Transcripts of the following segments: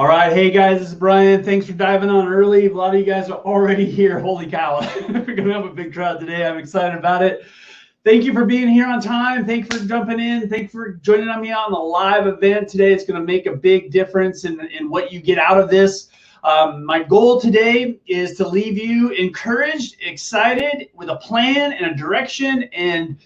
All right, hey guys, this is Brian. Thanks for diving on early. A lot of you guys are already here. Holy cow. We're going to have a big crowd today. I'm excited about it. Thank you for being here on time. Thank you for jumping in. Thank you for joining me on the live event today. It's going to make a big difference in what you get out of this. My goal today is to leave you encouraged, excited, with a plan and a direction, and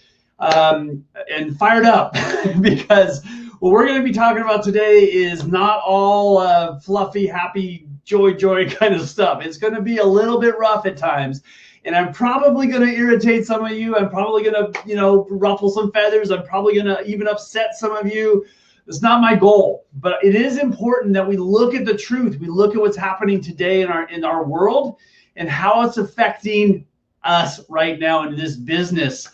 fired up because what we're going to be talking about today is not all fluffy, happy, joy kind of stuff. It's going to be a little bit rough at times. And I'm probably going to irritate some of you. I'm probably going to, ruffle some feathers. I'm probably going to even upset some of you. It's not my goal, but it is important that we look at the truth. We look at what's happening today in our world and how it's affecting us right now in this business.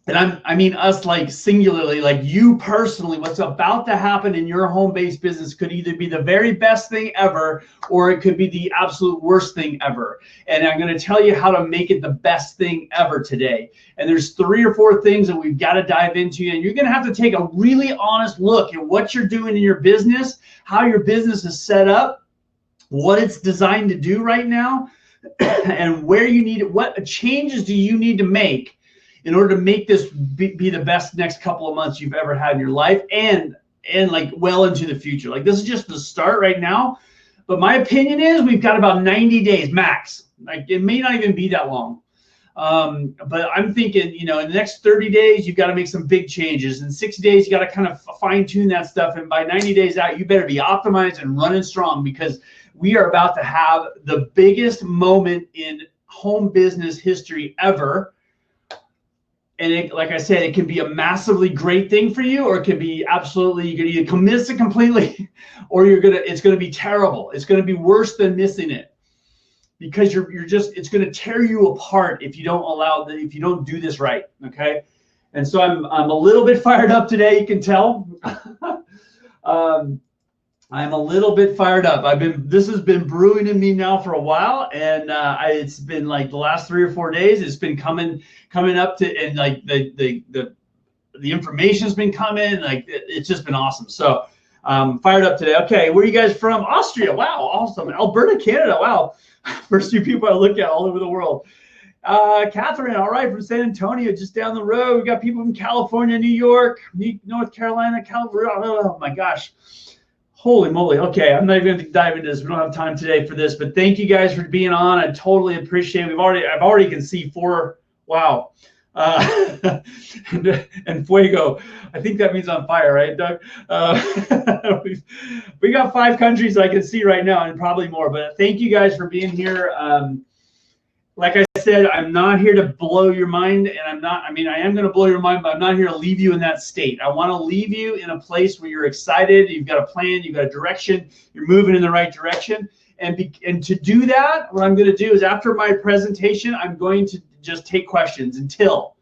And I mean us like singularly, like you personally. What's about to happen in your home-based business could either be the very best thing ever, or it could be the absolute worst thing ever. And I'm going to tell you how to make it the best thing ever today. And there's 3 or 4 things that we've got to dive into. And you're going to have to take a really honest look at what you're doing in your business, how your business is set up, what it's designed to do right now, and where you need it. What changes do you need to make in order to make this be the best next couple of months you've ever had in your life, and like well into the future. Like, this is just the start right now, but my opinion is we've got about 90 days max. Like, it may not even be that long, but I'm thinking, in the next 30 days you've got to make some big changes. In 60 days you got to kind of fine tune that stuff, and by 90 days out you better be optimized and running strong, because we are about to have the biggest moment in home business history ever. And like I said, it can be a massively great thing for you, or it can be absolutely, you're going to either miss it completely, or it's going to be terrible. It's going to be worse than missing it, because it's going to tear you apart if you don't do this right. Okay. And so I'm a little bit fired up today. You can tell. I'm a little bit fired up. This has been brewing in me now for a while, and it's been like the last 3 or 4 days. It's been coming up to, and like the information's been coming. Like, it's just been awesome. So fired up today. Okay, where are you guys from? Austria. Wow, awesome. Alberta, Canada. Wow, first 2 people I look at all over the world. Catherine, all right, from San Antonio, just down the road. We got people from California, New York, North Carolina, California. Oh my gosh. Holy moly. Okay, I'm not even going to dive into this. We don't have time today for this, but thank you guys for being on. I totally appreciate it. I've already can see 4. Wow. And fuego. I think that means on fire, right, Doug? We got 5 countries I can see right now, and probably more, but thank you guys for being here. Like I said, I'm not here to blow your mind, and I am going to blow your mind, but I'm not here to leave you in that state. I want to leave you in a place where you're excited, you've got a plan, you've got a direction, you're moving in the right direction. And to do that, what I'm going to do is, after my presentation, I'm going to just take questions until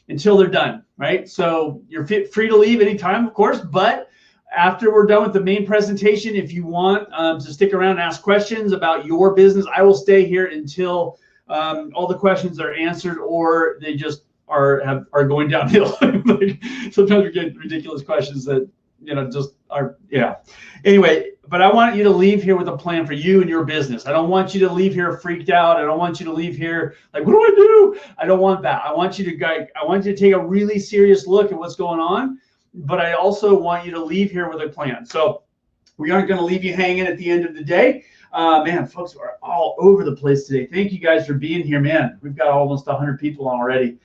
they're done, right? So you're free to leave anytime, of course, but after we're done with the main presentation, if you want to stick around and ask questions about your business, I will stay here until all the questions are answered, or they just are going downhill. Like, sometimes we get ridiculous questions that just are, yeah. Anyway, but I want you to leave here with a plan for you and your business. I don't want you to leave here freaked out. I don't want you to leave here like, what do I do? I don't want that. I want you to take a really serious look at what's going on, but I also want you to leave here with a plan. So we aren't going to leave you hanging at the end of the day. Man, folks are all over the place today. Thank you guys for being here, man. We've got almost 100 people already.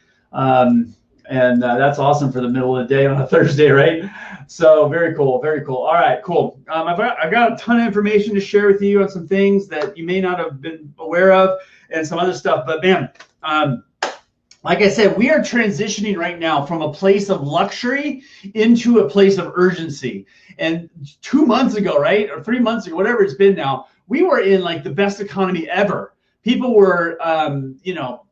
And that's awesome for the middle of the day on a Thursday, right? So very cool, very cool. All right, cool. I've got a ton of information to share with you on some things that you may not have been aware of, and some other stuff. But man, like I said, we are transitioning right now from a place of luxury into a place of urgency. And 2 months ago, right, or 3 months ago, whatever it's been now, we were in like the best economy ever. People were,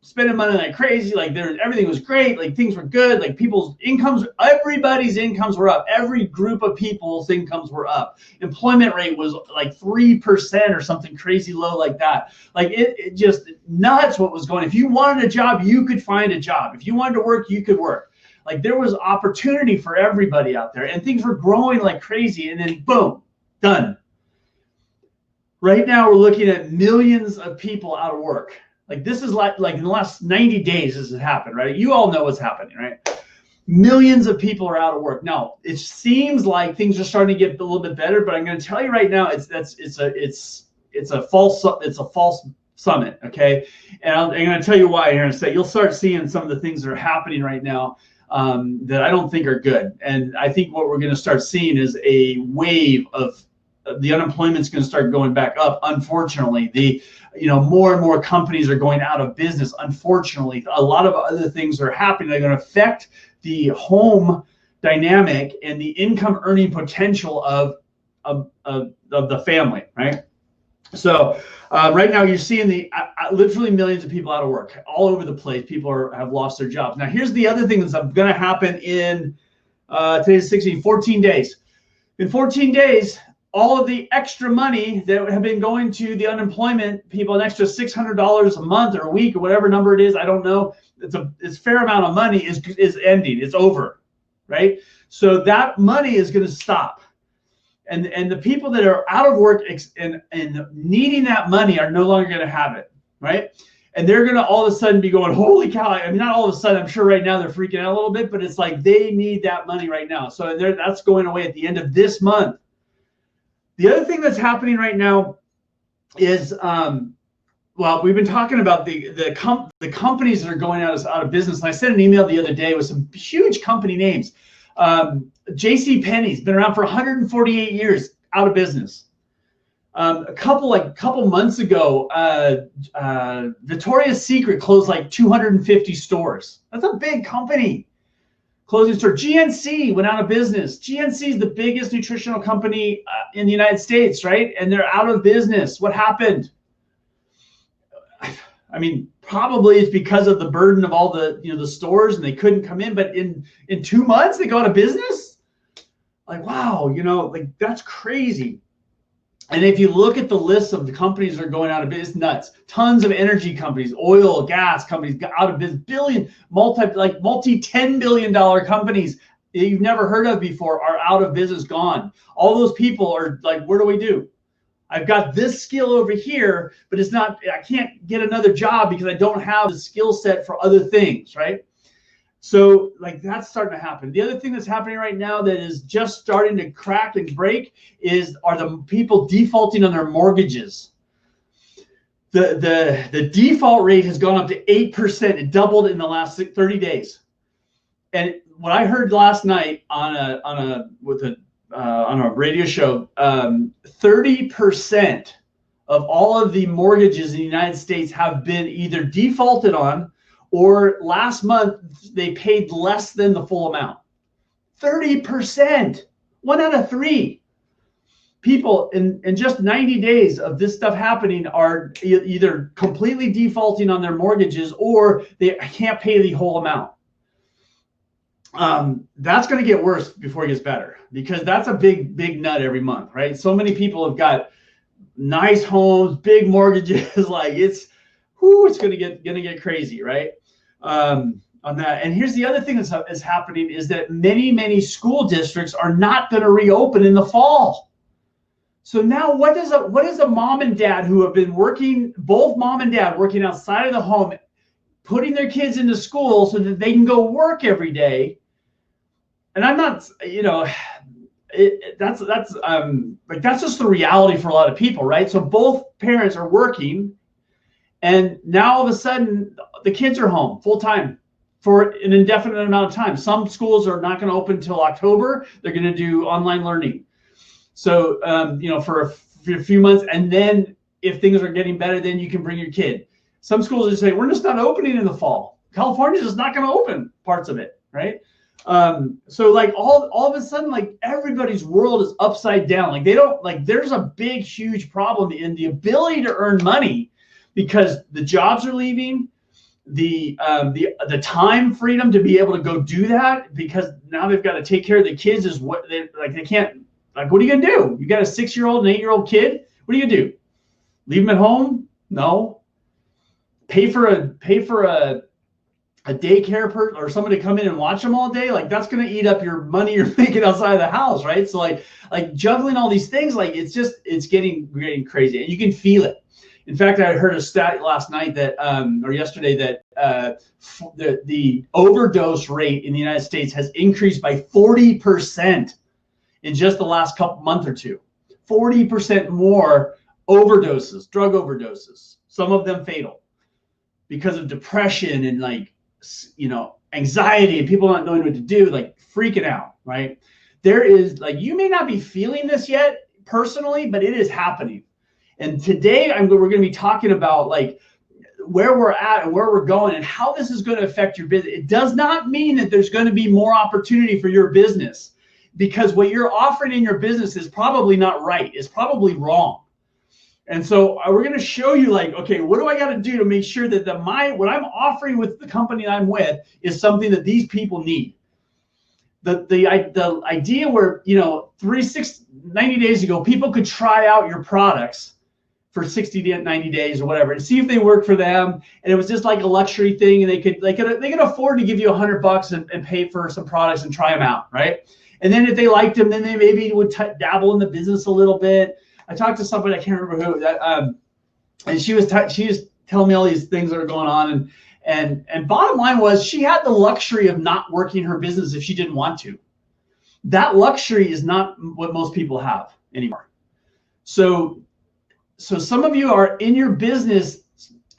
spending money like crazy. Like, everything was great. Like, things were good. Like, people's incomes, everybody's incomes were up. Every group of people's incomes were up. Employment rate was like 3% or something crazy low like that. Like, it just nuts what was going on. If you wanted a job, you could find a job. If you wanted to work, you could work. Like, there was opportunity for everybody out there, and things were growing like crazy. And then boom, done. Right now, we're looking at millions of people out of work. Like this is like in the last 90 days, this has happened, right? You all know what's happening, right? Millions of people are out of work. Now, it seems like things are starting to get a little bit better, but I'm going to tell you right now, it's a false summit, okay? And I'm going to tell you why here in a second. You'll start seeing some of the things that are happening right now that I don't think are good. And I think what we're going to start seeing is a wave of the unemployment's going to start going back up. Unfortunately, more and more companies are going out of business. Unfortunately, a lot of other things are happening. They're going to affect the home dynamic and the income earning potential of the family, right? So right now you're seeing literally millions of people out of work all over the place. People have lost their jobs. Now here's the other thing that's going to happen in today's 14 days. In 14 days, all of the extra money that have been going to the unemployment people, an extra $600 a month or a week or whatever number it is, I don't know. It's a fair amount of money is ending. It's over, right? So that money is going to stop. And the people that are out of work and needing that money are no longer going to have it, right? And they're going to all of a sudden be going, holy cow. I mean, not all of a sudden, I'm sure right now they're freaking out a little bit, but it's like they need that money right now. So that's going away at the end of this month. The other thing that's happening right now is, we've been talking about the companies that are going out of business. And I sent an email the other day with some huge company names. J.C. Penney's been around for 148 years, out of business. A couple months ago, Victoria's Secret closed like 250 stores. That's a big company. Closing store. GNC went out of business. GNC is the biggest nutritional company in the United States, right? And they're out of business. What happened? I mean, probably it's because of the burden of all the stores and they couldn't come in. But in 2 months they go out of business. Like, wow, like that's crazy. And if you look at the list of the companies that are going out of business, nuts. Tons of energy companies, oil, gas companies got out of business. Multi-$10 billion companies that you've never heard of before are out of business, gone. All those people are like, what do we do? I've got this skill over here, but I can't get another job because I don't have the skill set for other things, right? So like that's starting to happen. The other thing that's happening right now that is just starting to crack and break are the people defaulting on their mortgages. The default rate has gone up to 8%. It doubled in the last 30 days. And what I heard last night on a radio show, 30% of all of the mortgages in the United States have been either defaulted on, or last month they paid less than the full amount. 30%, 1 out of 3 people in just 90 days of this stuff happening are either completely defaulting on their mortgages or they can't pay the whole amount. That's going to get worse before it gets better, because that's a big nut every month, right? So many people have got nice homes, big mortgages, like it's going to get crazy, right? On that. And here's the other thing that's happening is that many school districts are not going to reopen in the fall. So now what is a mom and dad who have been working, both mom and dad working outside of the home, putting their kids into school so that they can go work every day? And I'm not, that's just the reality for a lot of people, right? So both parents are working, and now all of a sudden the kids are home full time for an indefinite amount of time. Some schools are not going to open until October. They're going to do online learning. So, for a few months, and then if things are getting better, then you can bring your kid. Some schools are saying, we're just not opening in the fall. California is just not going to open parts of it, right? So like all of a sudden, like everybody's world is upside down. Like there's a big, huge problem in the ability to earn money, because the jobs are leaving, the time freedom to be able to go do that, because now they've got to take care of the kids is what they can't, like, what are you going to do? You got a 6-year-old and 8-year-old kid. What are you going to do? Leave them at home? No. Pay for a a daycare person or somebody to come in and watch them all day, like that's going to eat up your money you're making outside of the house, right? So like juggling all these things, like it's getting crazy, and you can feel it. In fact, I heard a stat last night that or yesterday that the overdose rate in the United States has increased by 40% in just the last month or two. 40% more overdoses, drug overdoses, some of them fatal, because of depression and anxiety and people not knowing what to do, like freaking out, right? There is you may not be feeling this yet personally, but it is happening. And today we're going to be talking about where we're at and where we're going and how this is going to affect your business. It does not mean that there's going to be more opportunity for your business, because what you're offering in your business is probably not right. It's probably wrong. And so we're going to show you okay, what do I got to do to make sure that what I'm offering with the company I'm with is something that these people need. The idea where 90 days ago, people could try out your products for 60 to 90 days or whatever and see if they work for them. And it was just like a luxury thing, and they could afford to give you $100 and pay for some products and try them out, right? And then if they liked them, then they maybe would dabble in the business a little bit. I talked to somebody, I can't remember who, and she was telling me all these things that are going on, and bottom line was she had the luxury of not working her business if she didn't want to. That luxury is not what most people have anymore. So some of you are in your business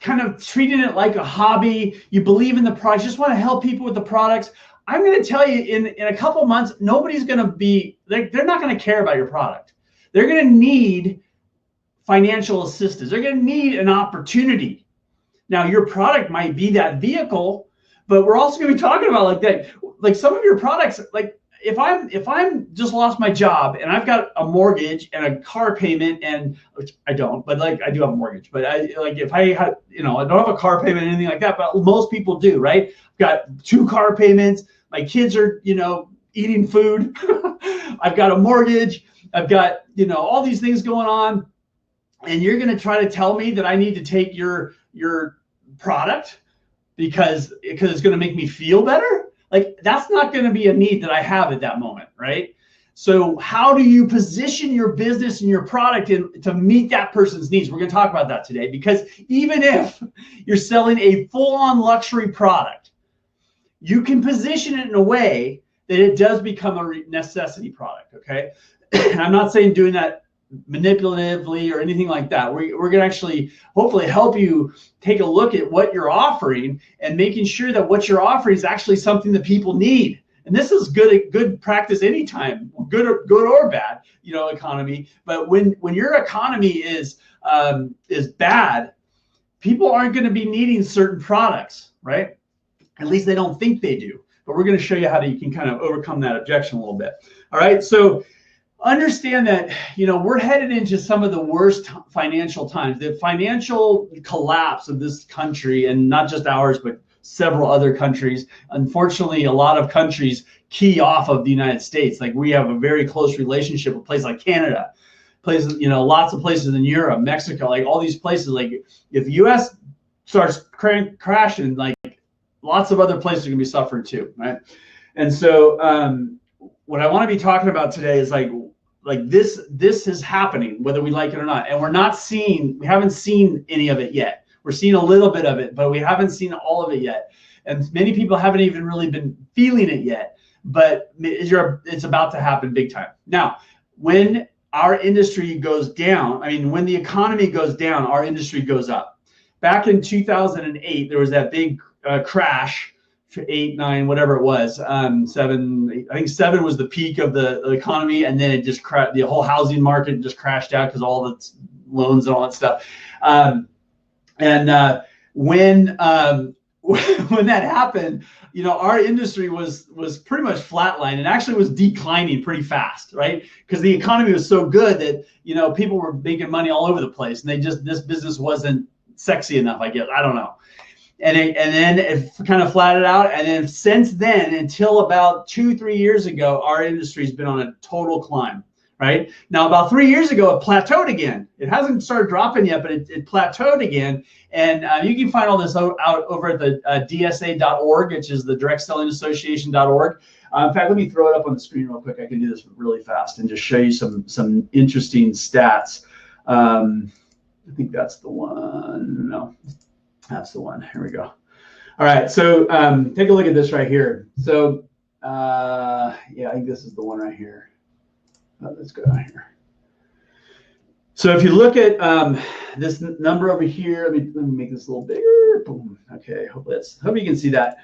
kind of treating it like a hobby. You believe in the product, just want to help people with the products. I'm going to tell you, in a couple months, nobody's going to be, they're not going to care about your product. They're going to need financial assistance. They're going to need an opportunity. Now, your product might be that vehicle, but we're also going to be talking about some of your products. If I'm just lost my job and I've got a mortgage and a car payment, and which I don't, but I do have a mortgage, but if I had, I don't have a car payment or anything like that, but most people do, right? I've got 2 car payments. My kids are, eating food. I've got a mortgage. I've got, all these things going on, and you're going to try to tell me that I need to take your product because it's going to make me feel better? That's not going to be a need that I have at that moment, right? So how do you position your business and your product to meet that person's needs? We're going to talk about that today, because even if you're selling a full-on luxury product, you can position it in a way that it does become a necessity product, okay? And I'm not saying doing that manipulatively or anything like that. We're going to actually hopefully help you take a look at what you're offering and making sure that what you're offering is actually something that people need. And this is good practice anytime, good or bad, economy. But when your economy is bad, people aren't going to be needing certain products, right? At least they don't think they do. But we're going to show you how you can kind of overcome that objection a little bit. All right. So understand that, we're headed into some of the worst financial times. The financial collapse of this country, and not just ours, but several other countries. Unfortunately, a lot of countries key off of the United States. We have a very close relationship with places like Canada, places, lots of places in Europe, Mexico, all these places. If the U.S. starts crashing, lots of other places are going to be suffering too, right? And so what I want to be talking about today is this is happening, whether we like it or not. And we haven't seen any of it yet. We're seeing a little bit of it, but we haven't seen all of it yet. And many people haven't even really been feeling it yet, but it's about to happen big time. Now, when our industry goes down, when the economy goes down, our industry goes up. Back in 2008, there was that big crash, 8, 9, whatever it was, 7. I think 7 was the peak of the economy, and then it just crashed. The whole housing market just crashed out because all the loans and all that stuff. When that happened, our industry was pretty much flatlined, and actually was declining pretty fast, right? Because the economy was so good that people were making money all over the place, and this business wasn't sexy enough, I guess. I don't know. And then it kind of flattened out. And then since then, until about 2-3 years ago, our industry's been on a total climb, right? Now, about 3 years ago, it plateaued again. It hasn't started dropping yet, but it plateaued again. And you can find all this out over at the DSA.org, which is the Direct Selling Association.org. In fact, let me throw it up on the screen real quick. I can do this really fast and just show you some interesting stats. I think that's the one. No, that's the one. Here we go. All right, so take a look at this right here. So yeah, I think this is the one right here. Let's go down here. So if you look at this number over here, let me make this a little bigger. Boom. Okay, hope you can see that.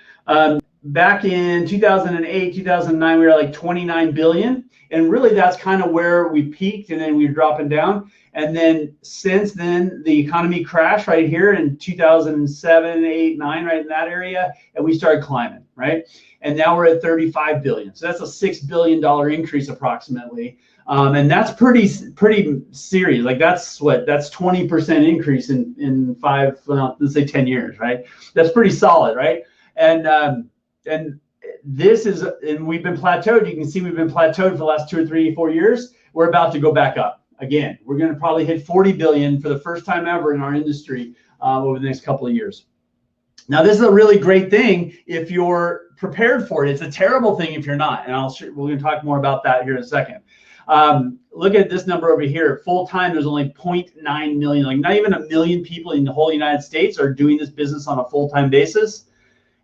Back in 2008, 2009, we were like 29 billion. And really that's kind of where we peaked, and then we were dropping down. And then since then, the economy crashed right here in 2007, 8, 9, right in that area. And we started climbing, right? And now we're at 35 billion. So that's a $6 billion increase approximately. And that's pretty serious. Like that's 20% increase in let's say 10 years, right? That's pretty solid, right? And this is, and we've been plateaued. You can see we've been plateaued for the last 2 or 3, 4 years. We're about to go back up again. We're going to probably hit 40 billion for the first time ever in our industry over the next couple of years. Now, this is a really great thing if you're prepared for it. It's a terrible thing if you're not. And we're going to talk more about that here in a second. Look at this number over here. Full time, there's only 0.9 million, like not even 1 million people in the whole United States are doing this business on a full-time basis.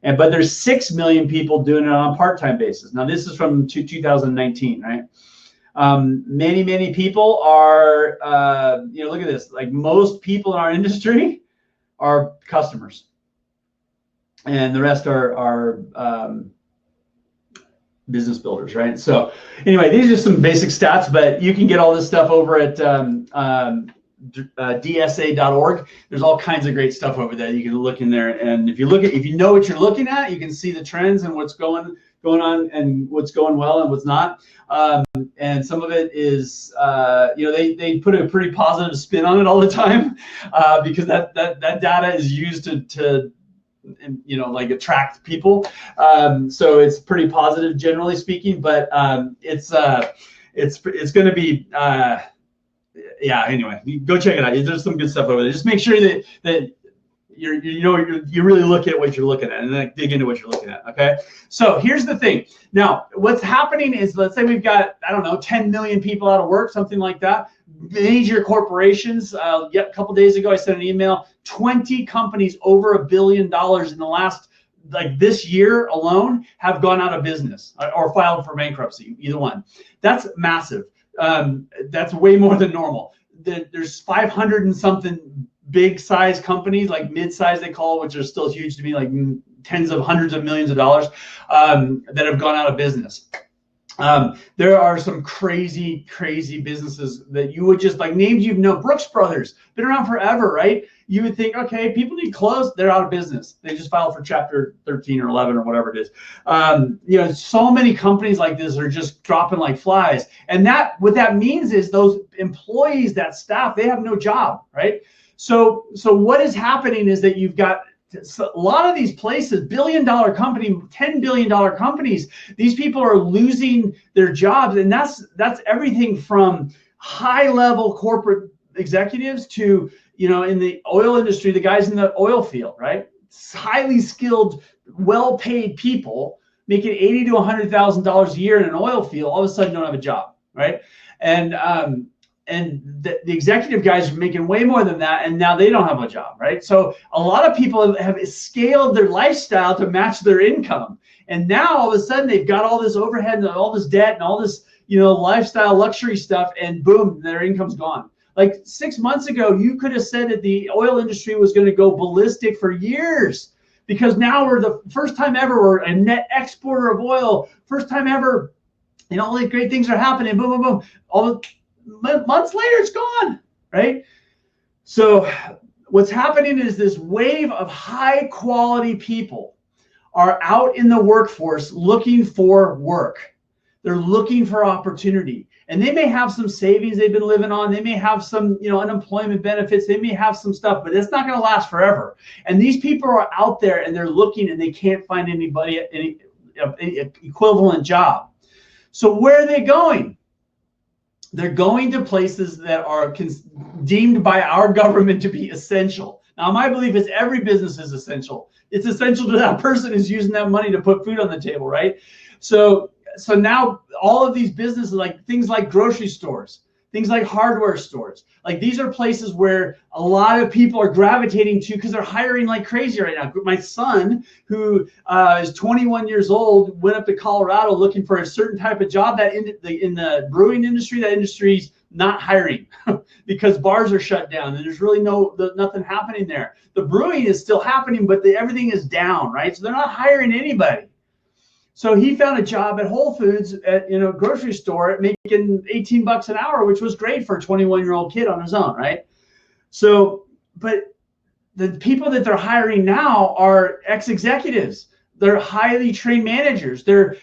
But there's 6 million people doing it on a part-time basis. Now, this is from 2019, right? Many people are, look at this. Like most people in our industry are customers, and the rest are business builders, right? So anyway, these are some basic stats, but you can get all this stuff over at DSA.org. There's all kinds of great stuff over there. You can look in there, and if you know what you're looking at, you can see the trends and what's going on and what's going well and what's not. And some of it is, they put a pretty positive spin on it all the time because that data is used to attract people. So it's pretty positive generally speaking, but it's going to be. Yeah, anyway, go check it out. There's some good stuff over there. Just make sure that you really look at what you're looking at and then dig into what you're looking at, okay? So here's the thing. Now, what's happening is, let's say we've got, 10 million people out of work, something like that. Major corporations, a couple days ago, I sent an email, 20 companies over $1 billion in the last, this year alone have gone out of business or filed for bankruptcy, either one. That's massive. That's way more than normal. There's 500 and something big size companies, like mid-size they call, which are still huge to me, like tens of hundreds of millions of dollars, that have gone out of business. There are some crazy businesses that you would just names Brooks Brothers, been around forever, right? You would think, okay, people need clothes, they're out of business. They just filed for Chapter 13 or 11 or whatever it is. So many companies like this are just dropping like flies. And what that means is those employees, that staff, they have no job, right? So what is happening is that you've got a lot of these places, billion-dollar company, $10 billion companies, these people are losing their jobs. And that's everything from high-level corporate executives to, in the oil industry, the guys in the oil field, right? It's highly skilled, well-paid people making $80,000 to $100,000 a year in an oil field, all of a sudden don't have a job, right? And the executive guys are making way more than that, and now they don't have a job, right? So a lot of people have scaled their lifestyle to match their income, and now all of a sudden they've got all this overhead and all this debt and all this, lifestyle luxury stuff, and boom, their income's gone. Like 6 months ago, you could have said that the oil industry was going to go ballistic for years, because now we're the first time ever, we're a net exporter of oil, first time ever, all these great things are happening, boom, boom, boom. Months later, it's gone, right? So what's happening is this wave of high quality people are out in the workforce looking for work. They're looking for opportunity. And they may have some savings they've been living on. They may have some, unemployment benefits. They may have some stuff, but it's not going to last forever. And these people are out there and they're looking and they can't find anybody, any equivalent job. So where are they going? they're going to places that are deemed by our government to be essential. Now, my belief is every business is essential. It's essential to that person who's using that money to put food on the table, right? So now all of these businesses, like things like grocery stores, things like hardware stores, like these are places where a lot of people are gravitating to because they're hiring like crazy right now. My son, who is 21 years old, went up to Colorado looking for a certain type of job that in the brewing industry, that industry's not hiring because bars are shut down and there's really nothing happening there. The brewing is still happening, but everything is down, right? So they're not hiring anybody. So he found a job at Whole Foods at a grocery store making $18 an hour, which was great for a 21-year-old kid on his own, right? So, but the people that they're hiring now are ex-executives. They're highly trained managers. They're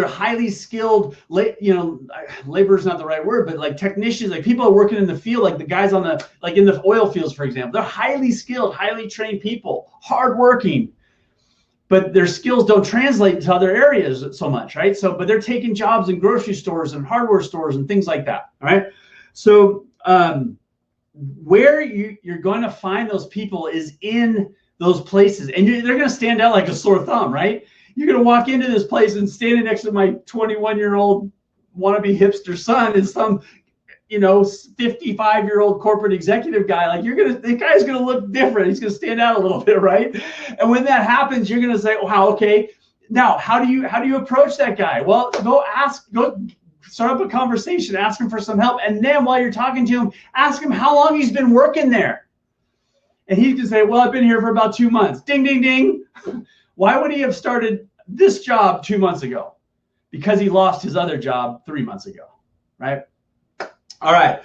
highly skilled. Labor is not the right word, but like technicians, like people are working in the field, like the guys in the oil fields, for example. They're highly skilled, highly trained people, hardworking. But their skills don't translate to other areas so much, right? So, but they're taking jobs in grocery stores and hardware stores and things like that, all right? So where you're going to find those people is in those places. And they're going to stand out like a sore thumb, right? You're going to walk into this place and standing next to my 21-year-old wannabe hipster son is some 55-year-old corporate executive guy. Like the guy's gonna look different. He's gonna stand out a little bit, right? And when that happens, you're gonna say, "Wow, okay." Now, how do you approach that guy? Well, go start up a conversation, ask him for some help, and then while you're talking to him, ask him how long he's been working there. And he can say, "Well, I've been here for about 2 months." Ding, ding, ding. Why would he have started this job 2 months ago? Because he lost his other job 3 months ago, right? All right,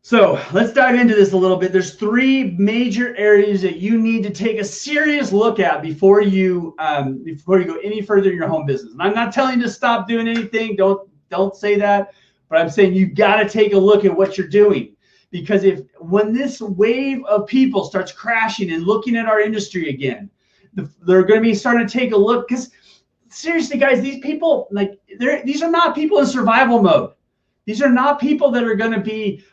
so let's dive into this a little bit. There's 3 major areas that you need to take a serious look at before you go any further in your home business. And I'm not telling you to stop doing anything. Don't say that. But I'm saying you got to take a look at what you're doing, because when this wave of people starts crashing and looking at our industry again, they're going to be starting to take a look. Because seriously, guys, these people these are not people in survival mode. These are not people that are going to be,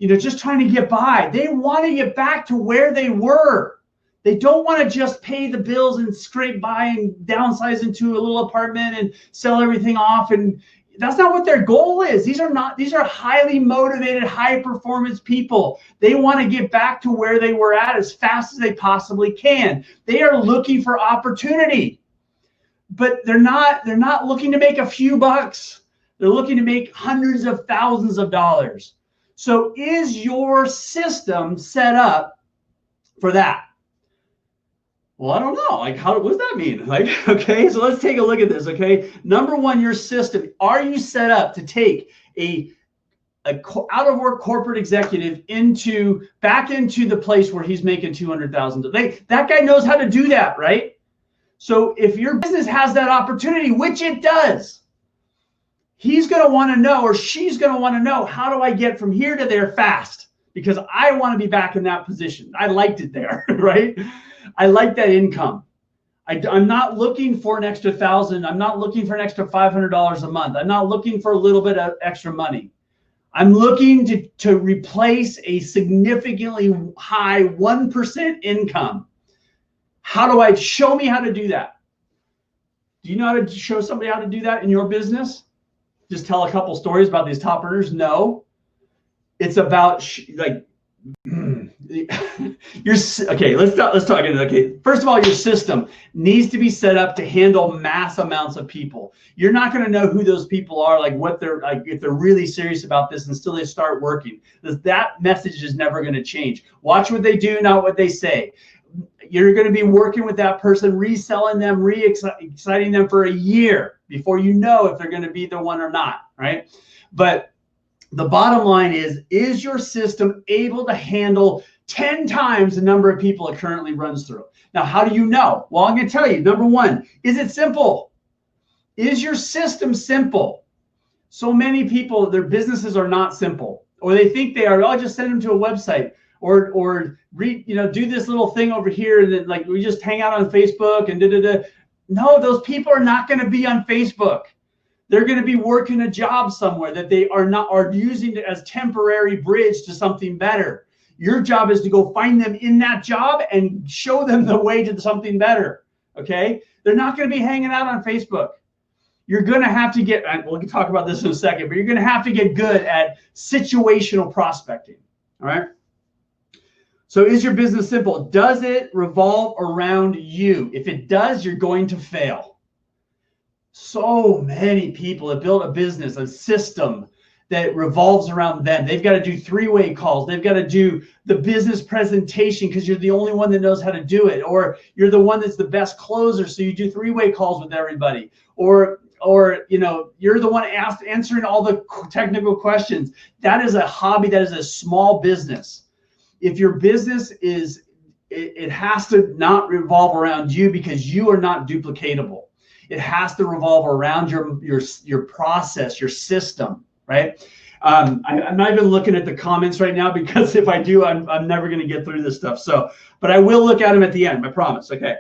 just trying to get by. They want to get back to where they were. They don't want to just pay the bills and scrape by and downsize into a little apartment and sell everything off. And that's not what their goal is. These are highly motivated, high performance people. They want to get back to where they were at as fast as they possibly can. They are looking for opportunity, but they're not looking to make a few bucks. They're looking to make hundreds of thousands of dollars. So is your system set up for that? Well, I don't know. What does that mean? Okay, so let's take a look at this, okay? Number one, your system. Are you set up to take a out-of-work corporate executive back into the place where he's making $200,000? That guy knows how to do that, right? So if your business has that opportunity, which it does, he's going to want to know, or she's going to want to know, how do I get from here to there fast? Because I want to be back in that position. I liked it there, right? I like that income. I'm not looking for an extra $1,000. I'm not looking for an extra $500 a month. I'm not looking for a little bit of extra money. I'm looking to replace a significantly high 1% income. Show me how to do that? Do you know how to show somebody how to do that in your business? Just tell a couple stories about these top earners? No, it's about okay. Let's talk into it. Okay, first of all, your system needs to be set up to handle mass amounts of people. You're not going to know who those people are, what they're like, if they're really serious about this until they start working. That message is never going to change. Watch what they do, not what they say. You're going to be working with that person, reselling them, exciting them for a year before you know if they're going to be the one or not, right? But the bottom line is your system able to handle 10 times the number of people it currently runs through? Now, how do you know? Well, I'm going to tell you. Number one, is it simple? Is your system simple? So many people, their businesses are not simple, or they think they are. I'll just send them to a website. Or read, do this little thing over here, and then we just hang out on Facebook and da. No, those people are not going to be on Facebook. They're going to be working a job somewhere that they are using it as temporary bridge to something better. Your job is to go find them in that job and show them the way to something better. Okay? They're not going to be hanging out on Facebook. You're going to have to get, we'll talk about this in a second, but you're going to have to get good at situational prospecting. All right? So is your business simple? Does it revolve around you? If it does, you're going to fail. So many people have built a business, a system that revolves around them. They've got to do three-way calls. They've got to do the business presentation because you're the only one that knows how to do it. Or you're the one that's the best closer, so you do three-way calls with everybody. Or you know, you're the one answering all the technical questions. That is a hobby. That is a small business. If your business is, it has to not revolve around you because you are not duplicatable. It has to revolve around your process, your system, right? I'm not even looking at the comments right now because if I do, I'm never going to get through this stuff. So, but I will look at them at the end, I promise. Okay.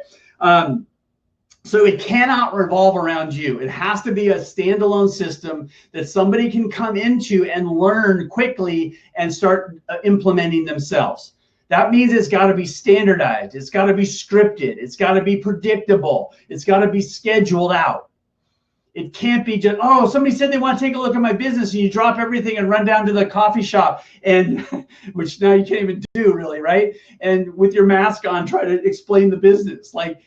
So it cannot revolve around you. It has to be a standalone system that somebody can come into and learn quickly and start implementing themselves. That means it's got to be standardized. It's got to be scripted. It's got to be predictable. It's got to be scheduled out. It can't be just, oh, somebody said they want to take a look at my business and you drop everything and run down to the coffee shop, and which now you can't even do really, right? And with your mask on, try to explain the business. Like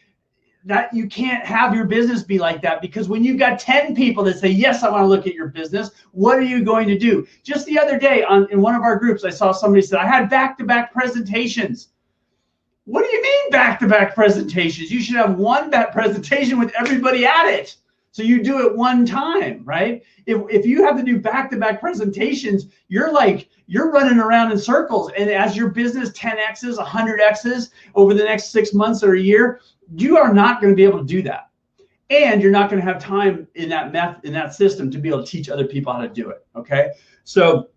that, you can't have your business be like that, because when you've got 10 people that say, yes, I want to look at your business, what are you going to do? Just the other day in one of our groups, I saw somebody said, I had back-to-back presentations. What do you mean back-to-back presentations? You should have one presentation with everybody at it. So you do it one time, right? If you have to do back-to-back presentations, you're running around in circles. And as your business 10Xs, 100Xs over the next 6 months or a year, you are not going to be able to do that. And you're not going to have time in that system to be able to teach other people how to do it. Okay. So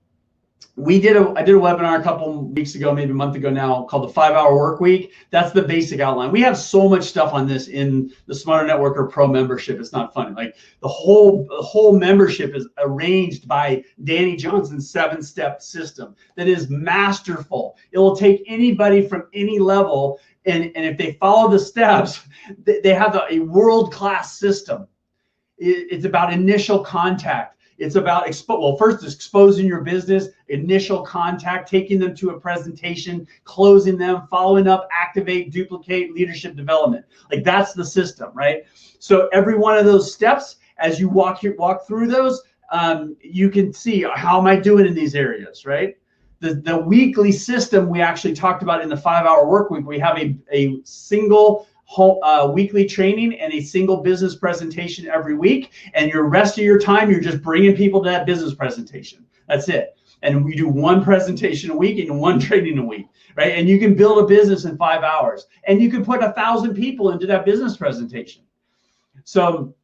I did a webinar a couple weeks ago, maybe a month ago now, called the 5-Hour Work Week. That's the basic outline. We have so much stuff on this in the Smarter Networker Pro membership. It's not funny. Like the whole membership is arranged by Danny Johnson's 7-step system that is masterful. It will take anybody from any level, and if they follow the steps, they have a world-class system. It's about initial contact. It's about first exposing your business, initial contact, taking them to a presentation, closing them, following up, activate, duplicate, leadership development. Like that's the system, right? So every one of those steps, as you walk through those, you can see how am I doing in these areas, right? The weekly system we actually talked about in the 5-Hour Work Week. We have a single weekly training and a single business presentation every week, and your rest of your time you're just bringing people to that business presentation. That's it. And we do one presentation a week and one training a week, right? And you can build a business in 5 hours, and you can put 1,000 people into that business presentation. So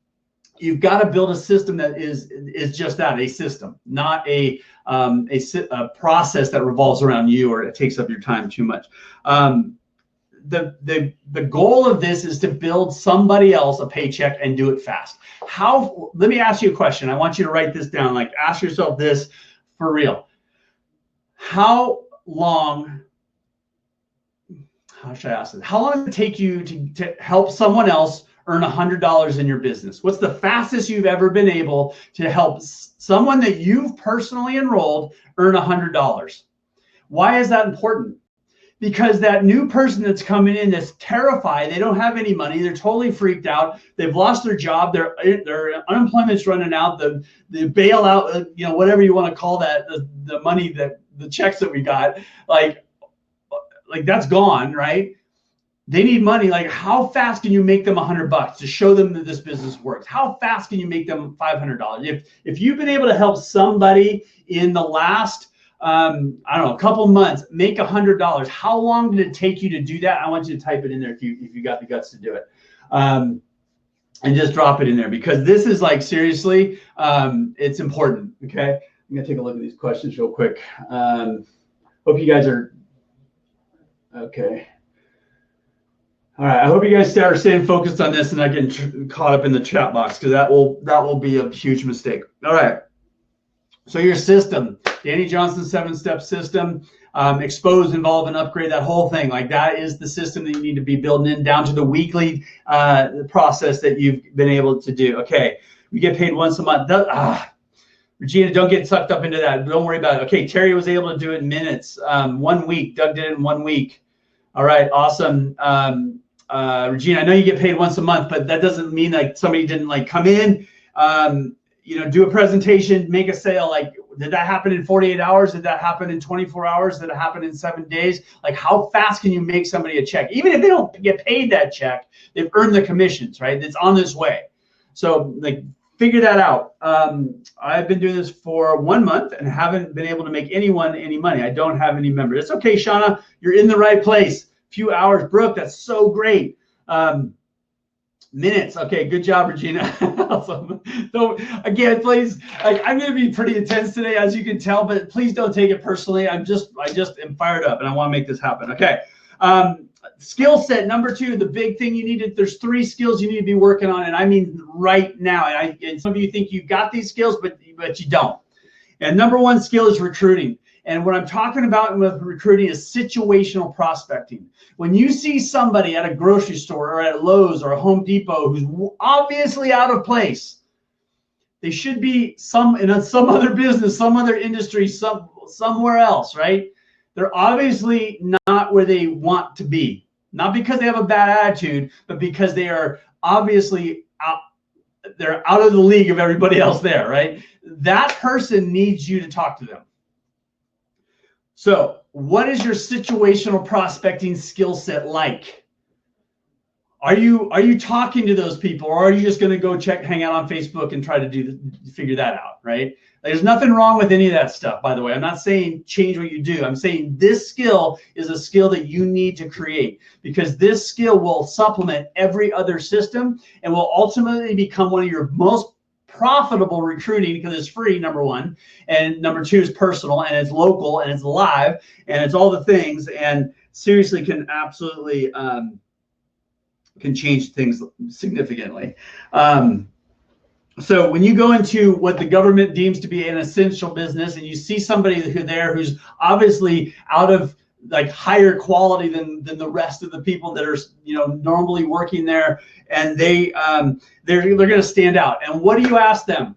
you've got to build a system that is just that, a system, not a process that revolves around you or it takes up your time too much. The goal of this is to build somebody else a paycheck and do it fast. Let me ask you a question. I want you to write this down. Like, ask yourself this for real. How should I ask this? How long does it take you to help someone else earn $100 in your business? What's the fastest you've ever been able to help someone that you've personally enrolled earn $100? Why is that important? Because that new person that's coming in that's terrified, they don't have any money, they're totally freaked out, they've lost their job, their unemployment's running out, the bailout, whatever you want to call that, the money, the checks that we got, like that's gone, right? They need money. Like, how fast can you make them $100 to show them that this business works? How fast can you make them $500? If you've been able to help somebody in the last a couple months make $100, how long did it take you to do that? I want you to type it in there if you got the guts to do it, and just drop it in there, because this is like, seriously, it's important. Okay, I'm gonna take a look at these questions real quick. Hope you guys are okay. All right, I hope you guys are staying focused on this and not getting caught up in the chat box, because that will be a huge mistake. All right. So your system, Danny Johnson 7-step system, expose, involve, and upgrade, that whole thing. Like, that is the system that you need to be building in, down to the weekly process that you've been able to do. Okay, we get paid once a month. Regina, don't get sucked up into that. Don't worry about it. Okay, Terry was able to do it in minutes. 1 week. Doug did it in 1 week. All right, awesome. Regina, I know you get paid once a month, but that doesn't mean like somebody didn't like come in, do a presentation, make a sale. Like, did that happen in 48 hours? Did that happen in 24 hours? Did it happen in 7 days? Like, how fast can you make somebody a check? Even if they don't get paid that check, they've earned the commissions, right? It's on this way. So like, figure that out. I've been doing this for 1 month and haven't been able to make anyone any money. I don't have any members. It's okay, Shauna, you're in the right place. Few hours, Brooke, that's so great. Minutes, okay, good job, Regina. Awesome. So again, please, I'm going to be pretty intense today, as you can tell, but please don't take it personally. I just am fired up and I want to make this happen. Okay. Skill set number 2, the big thing you need. There's 3 skills you need to be working on, and I mean right now. And some of you think you've got these skills, but you don't. And number 1 skill is recruiting. And what I'm talking about with recruiting is situational prospecting. When you see somebody at a grocery store or at Lowe's or a Home Depot who's obviously out of place, they should be in some other business, some other industry, somewhere else, right? They're obviously not where they want to be. Not because they have a bad attitude, but because they are obviously they're out of the league of everybody else there, right? That person needs you to talk to them. So what is your situational prospecting skill set like? Are you talking to those people, or are you just going to go hang out on Facebook and try to figure that out, right? There's nothing wrong with any of that stuff, by the way. I'm not saying change what you do. I'm saying this skill is a skill that you need to create, because this skill will supplement every other system and will ultimately become one of your most profitable recruiting, because it's free, number 1, and number 2 is personal, and it's local, and it's live, and it's all the things, and seriously can absolutely can change things significantly. So when you go into what the government deems to be an essential business, and you see somebody who's obviously out of like higher quality than the rest of the people that are normally working there, and they're going to stand out. And what do you ask them?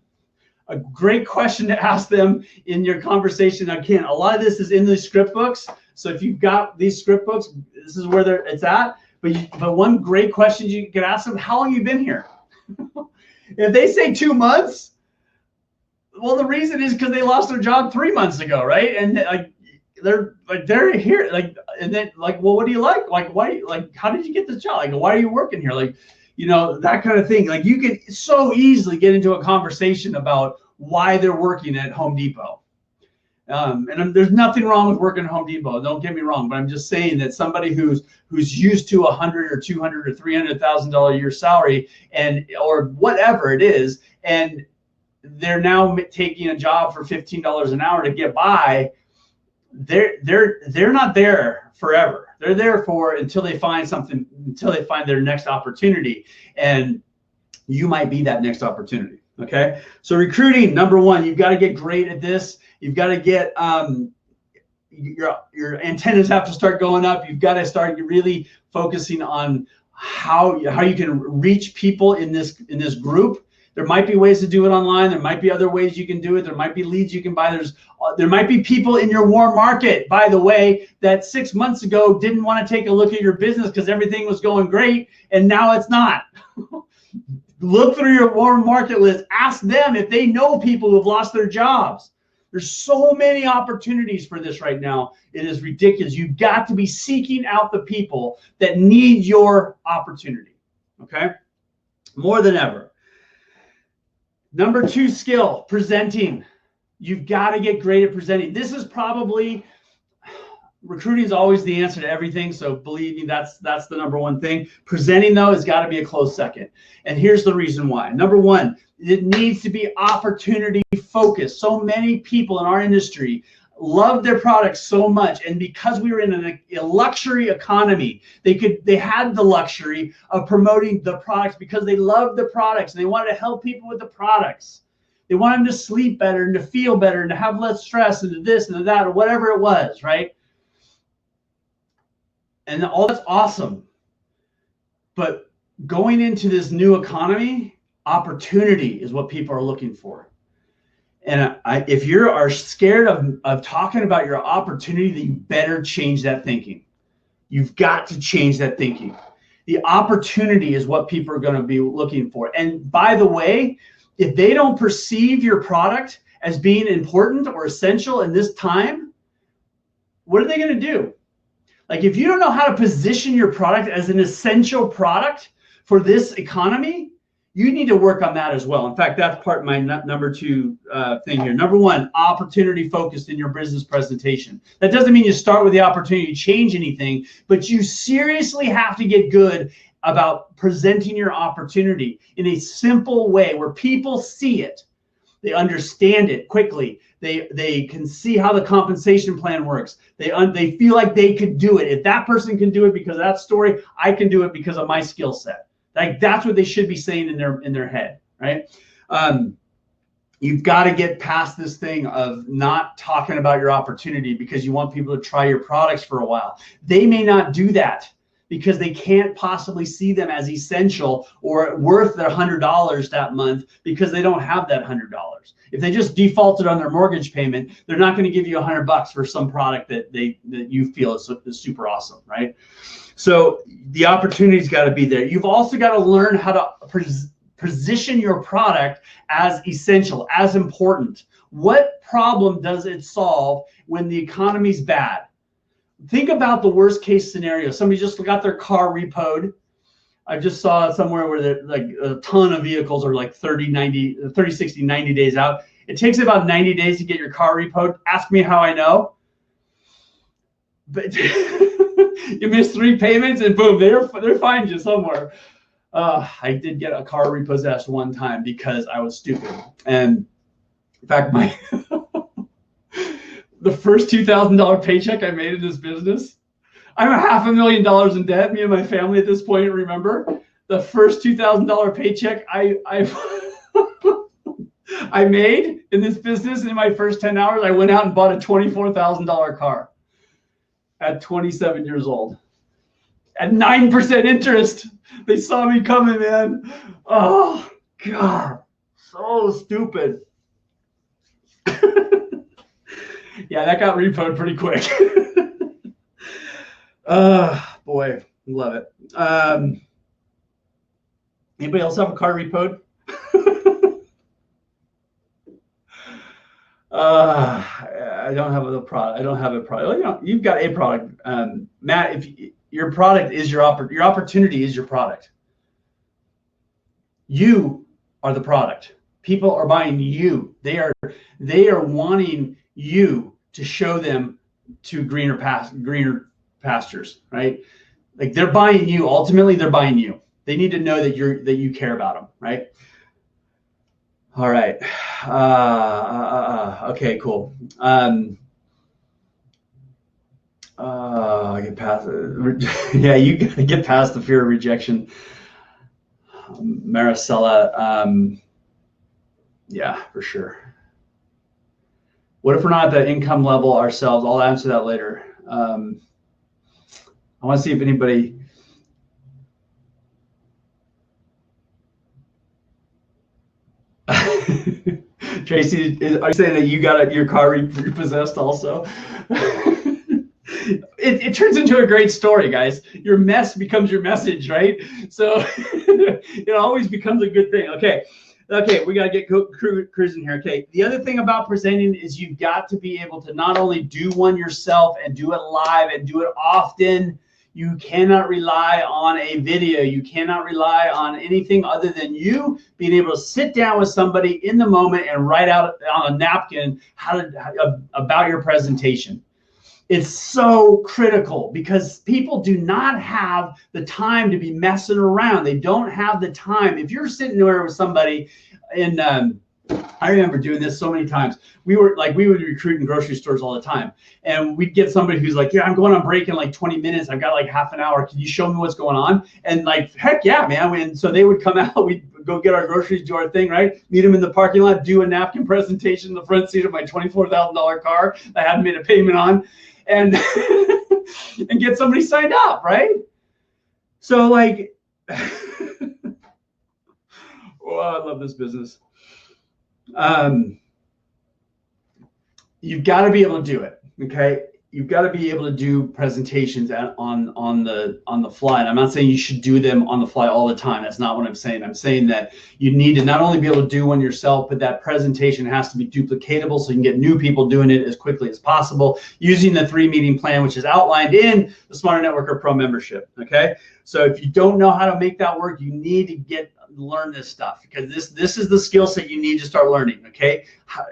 A great question to ask them in your conversation. Again, a lot of this is in the script books, so if you've got these script books, this is where it's at. But one great question you can ask them: how long have you been here? If they say 2 months, well, the reason is because they lost their job 3 months ago, right? And they're here, and then well, what do you like? Why? How did you get this job? Why are you working here? That kind of thing. You can so easily get into a conversation about why they're working at Home Depot. And there's nothing wrong with working at Home Depot. Don't get me wrong, but I'm just saying that somebody who's used to $100,000 or $200,000 or $300,000 a year salary, or whatever it is, and they're now taking a job for $15 an hour to get by. They're not there forever. They're there until they find something, until they find their next opportunity, and you might be that next opportunity. Okay, so recruiting, number 1, you've got to get great at this. You've got to get your antennas have to start going up. You've got to start really focusing on how you can reach people in this group. There might be ways to do it online. There might be other ways you can do it. There might be leads you can buy. There might be people in your warm market, by the way, that 6 months ago didn't want to take a look at your business because everything was going great, and now it's not. Look through your warm market list. Ask them if they know people who have lost their jobs. There's so many opportunities for this right now. It is ridiculous. You've got to be seeking out the people that need your opportunity, okay? More than ever. Number 2 skill, presenting. You've got to get great at presenting. This is probably, recruiting is always the answer to everything, so believe me, that's the number 1 thing. Presenting, though, has got to be a close second. And here's the reason why. Number 1, it needs to be opportunity focused. So many people in our industry, loved their products so much, and because we were in a luxury economy, they had the luxury of promoting the products because they loved the products and they wanted to help people with the products. They wanted them to sleep better and to feel better and to have less stress and to this and to that or whatever it was, right? And all that's awesome. But going into this new economy, opportunity is what people are looking for. And if you are scared of talking about your opportunity, then you better change that thinking. You've got to change that thinking. The opportunity is what people are going to be looking for. And by the way, if they don't perceive your product as being important or essential in this time, what are they going to do? Like, if you don't know how to position your product as an essential product for this economy, you need to work on that as well. In fact, that's part of my number 2 thing here. Number 1, opportunity focused in your business presentation. That doesn't mean you start with the opportunity to change anything, but you seriously have to get good about presenting your opportunity in a simple way where people see it. They understand it quickly. They can see how the compensation plan works. They feel like they could do it. If that person can do it because of that story, I can do it because of my skill set. Like, that's what they should be saying in their head, right? You've got to get past this thing of not talking about your opportunity because you want people to try your products for a while. They may not do that because they can't possibly see them as essential or worth their $100 that month because they don't have that $100. If they just defaulted on their mortgage payment, they're not going to give you $100 for some product that you feel is super awesome, right? So the opportunity's got to be there. You've also got to learn how to position your product as essential, as important. What problem does it solve when the economy's bad? Think about the worst case scenario. Somebody just got their car repoed. I just saw somewhere where like a ton of vehicles are like 30, 60, 90 days out. It takes about 90 days to get your car repoed. Ask me how I know. But you miss 3 payments and boom, they're find you somewhere. I did get a car repossessed one time because I was stupid. And in fact, the first $2,000 paycheck I made in this business, I'm $500,000 in debt. Me and my family at this point, remember the first $2,000 paycheck I made in this business in my first 10 hours, I went out and bought a $24,000 car at 27 years old at 9% interest. They saw me coming, man. Oh God, so stupid. Yeah, that got repoed pretty quick. Boy, love it. Anybody else have a car repoed? I don't have a product. I don't have a product. You know, you've got a product, Matt. If your product is your opportunity is your product. You are the product. People are buying you. They are wanting you to show them to greener pastures, right? Like, they're buying you. Ultimately, they're buying you. They need to know that you care about them, right? All right. Okay, cool. I get past yeah, you gotta get past the fear of rejection. Maricela, yeah, for sure. What if we're not at the income level ourselves? I'll answer that later. I want to see if anybody. Tracy, are you saying that you got your car repossessed also? It turns into a great story, guys. Your mess becomes your message, right? So it always becomes a good thing. Okay, we got to get cruising here. Okay, the other thing about presenting is you've got to be able to not only do one yourself and do it live and do it often. You cannot rely on a video. You cannot rely on anything other than you being able to sit down with somebody in the moment and write out on a napkin about your presentation. It's so critical because people do not have the time to be messing around. They don't have the time. If you're sitting there with somebody in I remember doing this so many times. We would recruit in grocery stores all the time. And we'd get somebody who's like, yeah, I'm going on break in like 20 minutes. I've got like half an hour. Can you show me what's going on? And like, heck yeah, man. And so they would come out, we'd go get our groceries, do our thing, right? Meet them in the parking lot, do a napkin presentation in the front seat of my $24,000 car I hadn't made a payment on, and, and get somebody signed up, right? So like, oh, I love this business. You've got to be able to do it. Okay. You've got to be able to do presentations on the fly. And I'm not saying you should do them on the fly all the time. That's not what I'm saying. I'm saying that you need to not only be able to do one yourself, but that presentation has to be duplicatable so you can get new people doing it as quickly as possible using the 3-meeting plan, which is outlined in the Smarter Networker Pro membership. Okay. So if you don't know how to make that work, you need to learn this stuff, because this is the skill set you need to start learning. Okay.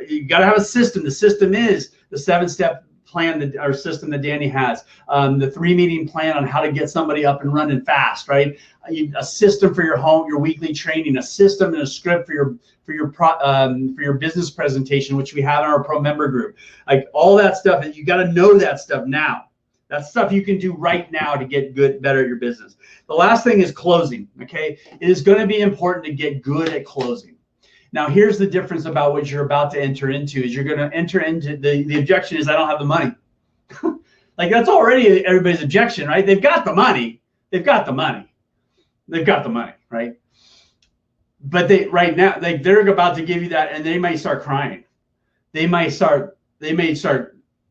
You got to have a system. The system is the 7-step plan, our system that Danny has, the 3-meeting plan on how to get somebody up and running fast, right? A system for your home, your weekly training, a system and a script for your business presentation, which we have in our pro member group. Like all that stuff, and you got to know that stuff now. That's stuff you can do right now to get better at your business. The last thing is closing. Okay, it is going to be important to get good at closing. Now, here's the difference about what you're about to enter into. Is you're going to enter into the objection is I don't have the money. Like that's already everybody's objection, right? They've got the money. They've got the money. They've got the money, right? But right now, like they're about to give you that, and they might start crying. They may start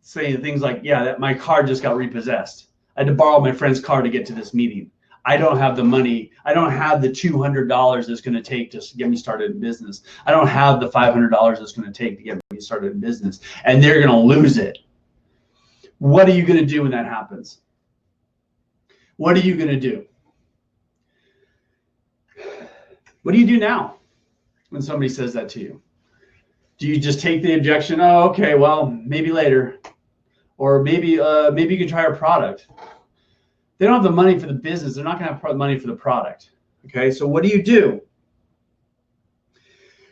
saying things like, yeah, that my car just got repossessed. I had to borrow my friend's car to get to this meeting. I don't have the money. I don't have the $200 that's going to take to get me started in business. I don't have the $500 that's going to take to get me started in business. And they're going to lose it. What are you going to do when that happens? What are you going to do? What do you do now when somebody says that to you? Do you just take the objection? Oh, okay, well, maybe later. Or maybe you can try our product. They don't have the money for the business. They're not going to have money for the product. Okay, so what do?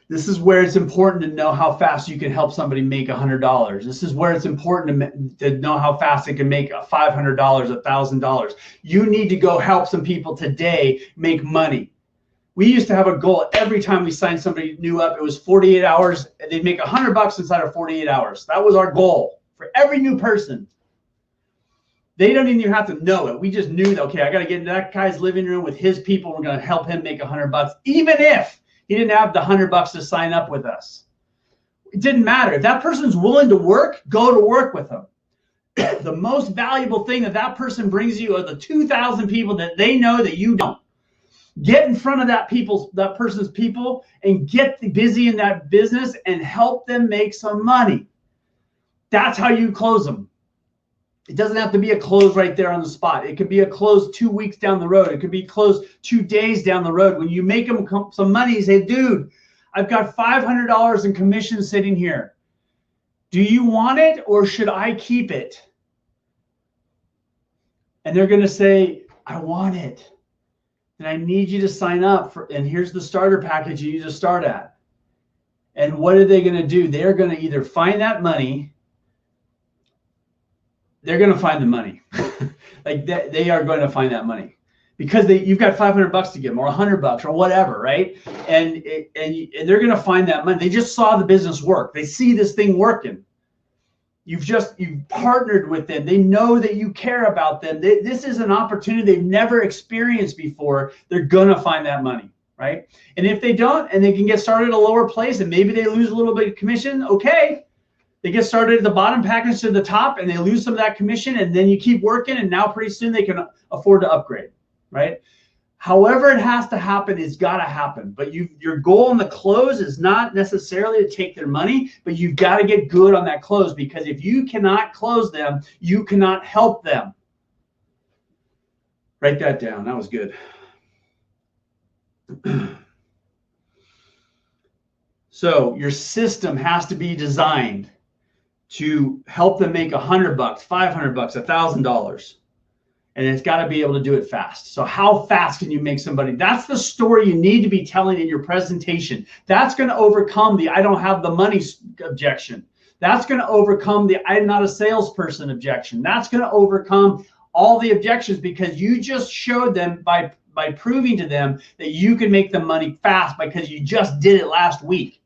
This is where it's important to know how fast you can help somebody make $100. This is where it's important to know how fast they can make $500, $1,000. You need to go help some people today make money. We used to have a goal every time we signed somebody new up. It was 48 hours. And they'd make $100 inside of 48 hours. That was our goal for every new person. They don't even have to know it. We just knew that, okay, I got to get into that guy's living room with his people. We're going to help him make $100, even if he didn't have the $100 to sign up with us. It didn't matter. If that person's willing to work, go to work with them. The most valuable thing that person brings you are the 2,000 people that they know that you don't. Get in front of that person's people and get busy in that business and help them make some money. That's how you close them. It doesn't have to be a close right there on the spot. It could be a close 2 weeks down the road. It could be closed 2 days down the road. When you make them some money, you say, dude, I've got $500 in commission sitting here. Do you want it or should I keep it? And they're going to say, I want it. And I need you to sign up for, and here's the starter package you need to start at. And what are they going to do? They're going to either find that money. They're going to find the money. Like they are going to find that money because you've got $500 to give them or $100 or whatever, right? And they're going to find that money. They just saw the business work. They see this thing working. You've partnered with them. They know that you care about them. This is an opportunity they've never experienced before. They're going to find that money, right? And if they don't, and they can get started at a lower place and maybe they lose a little bit of commission, okay. They get started at the bottom package to the top and they lose some of that commission and then you keep working and now pretty soon they can afford to upgrade, right? However it has to happen, it's got to happen. But your goal in the close is not necessarily to take their money, but you've got to get good on that close because if you cannot close them, you cannot help them. Write that down. That was good. So your system has to be designed to help them make $100, $500, $1,000. and it's got to be able to do it fast. So how fast can you make somebody? That's the story you need to be telling in your presentation. That's going to overcome the I don't have the money objection. That's going to overcome the I'm not a salesperson objection. That's going to overcome all the objections because you just showed them by proving to them that you can make them money fast because you just did it last week.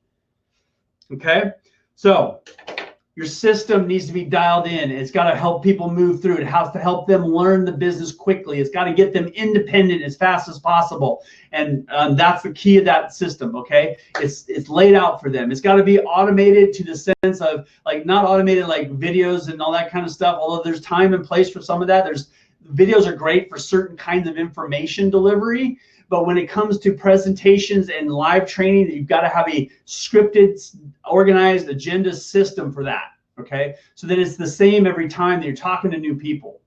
Okay, so your system needs to be dialed in. It's got to help people move through. It has to help them learn the business quickly. It's got to get them independent as fast as possible. And that's the key of that system, okay? It's laid out for them. It's got to be automated to the sense of, like, not automated like videos and all that kind of stuff, although there's time and place for some of that. Videos are great for certain kinds of information delivery. But when it comes to presentations and live training, you've got to have a scripted, organized agenda system for that, okay? So that it's the same every time that you're talking to new people.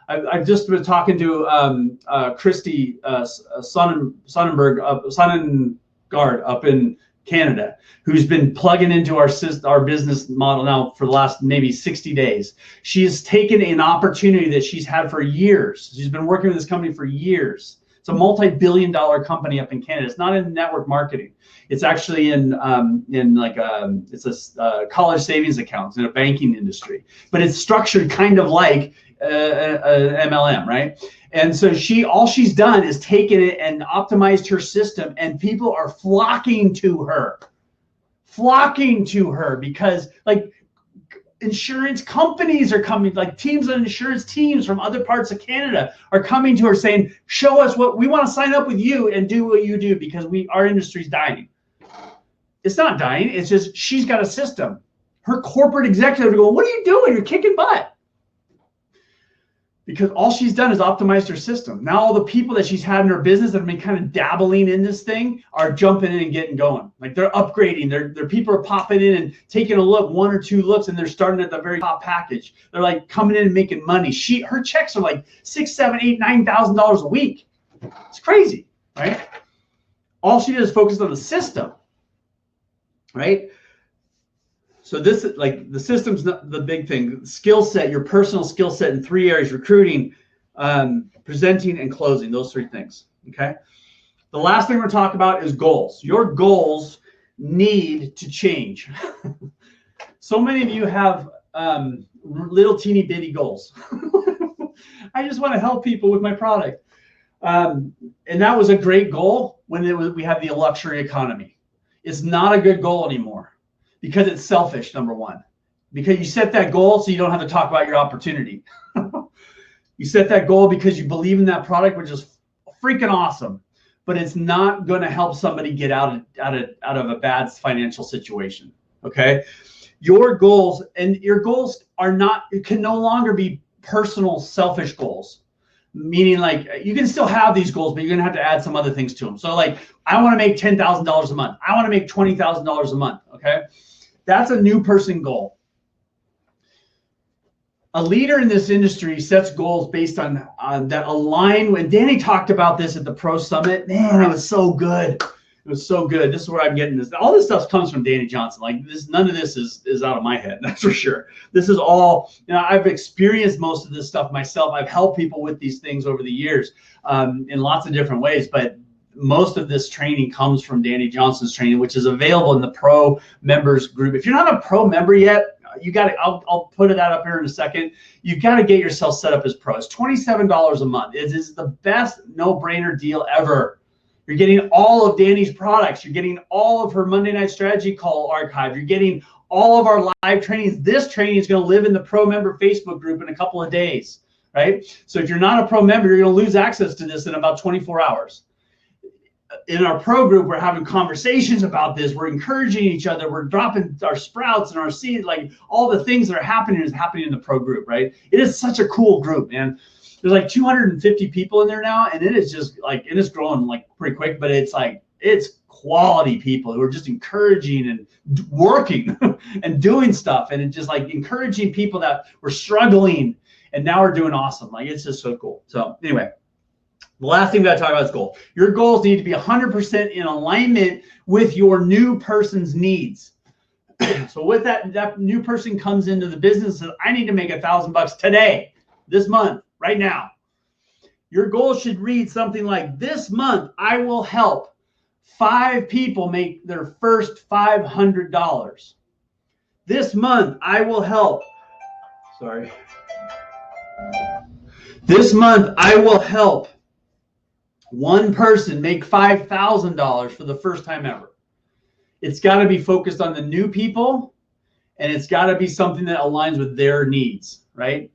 I've just been talking to Christy Sonnengard up in Canada, who's been plugging into our business model now for the last maybe 60 days. She has taken an opportunity that she's had for years. She's been working with this company for years. It's a multi-billion-dollar company up in Canada. It's not in network marketing. It's actually in college savings accounts in a banking industry. But it's structured kind of like MLM, right? And so all she's done is taken it and optimized her system, and people are flocking to her because, like, insurance companies are coming, like teams of insurance teams from other parts of Canada are coming to her saying, show us what we want to sign up with you and do what you do because our industry's dying. It's not dying. It's just she's got a system. Her corporate executive go, what are you doing? You're kicking butt. Because all she's done is optimized her system. Now all the people that she's had in her business that have been kind of dabbling in this thing are jumping in and getting going. Like, they're upgrading. Their people are popping in and taking a look, 1 or 2 looks, and they're starting at the very top package. They're like coming in and making money. Her checks are like $6,000, $7,000, $8,000, $9,000 a week. It's crazy, right? All she did is focus on the system, right? So this is like the system's not the big thing. Skill set, your personal skill set in 3 areas: recruiting, presenting, and closing. Those 3 things. Okay. The last thing we're going to talk about is goals. Your goals need to change. So many of you have little teeny bitty goals. I just want to help people with my product. And that was a great goal when we had the luxury economy. It's not a good goal anymore. Because it's selfish, number one. Because you set that goal so you don't have to talk about your opportunity. You set that goal because you believe in that product, which is freaking awesome. But it's not going to help somebody get out of a bad financial situation. Okay? Your goals can no longer be personal, selfish goals. Meaning, like, you can still have these goals, but you're going to have to add some other things to them. So, like, I want to make $10,000 a month. I want to make $20,000 a month. Okay? That's a new person goal. A leader in this industry sets goals based on that align. When Danny talked about this at the Pro Summit, man, it was so good. It was so good. This is where I'm getting this. All this stuff comes from Danny Johnson. Like, this, none of this is out of my head. That's for sure. This is all, I've experienced most of this stuff myself. I've helped people with these things over the years in lots of different ways, but most of this training comes from Danny Johnson's training, which is available in the Pro members group. If you're not a Pro member yet, you got to, I'll put that up here in a second. You've got to get yourself set up as Pro. It's $27 a month. It is the best no-brainer deal ever. You're getting all of Danny's products. You're getting all of her Monday Night Strategy Call archive. You're getting all of our live trainings. This training is going to live in the Pro member Facebook group in a couple of days, right? So if you're not a Pro member, you're going to lose access to this in about 24 hours. In our Pro group, we're having conversations about this. We're encouraging each other. We're dropping our sprouts and our seeds. Like, all the things that are happening is happening in the Pro group, right? It is such a cool group, man. There's like 250 people in there now, and it is just like, it is growing like pretty quick, but it's like, it's quality people who are just encouraging and working and doing stuff. And it's just like encouraging people that were struggling and now are doing awesome. Like, it's just so cool. So anyway, the last thing we got to talk about is goal. Your goals need to be 100% in alignment with your new person's needs. So with that new person comes into the business and says, I need to make $1,000 today, this month, right now. Your goal should read something like, this month I will help 5 people make their first $500. This month I will help, this month I will help 1 person make $5,000 for the first time ever. It's got to be focused on the new people, and it's got to be something that aligns with their needs, right?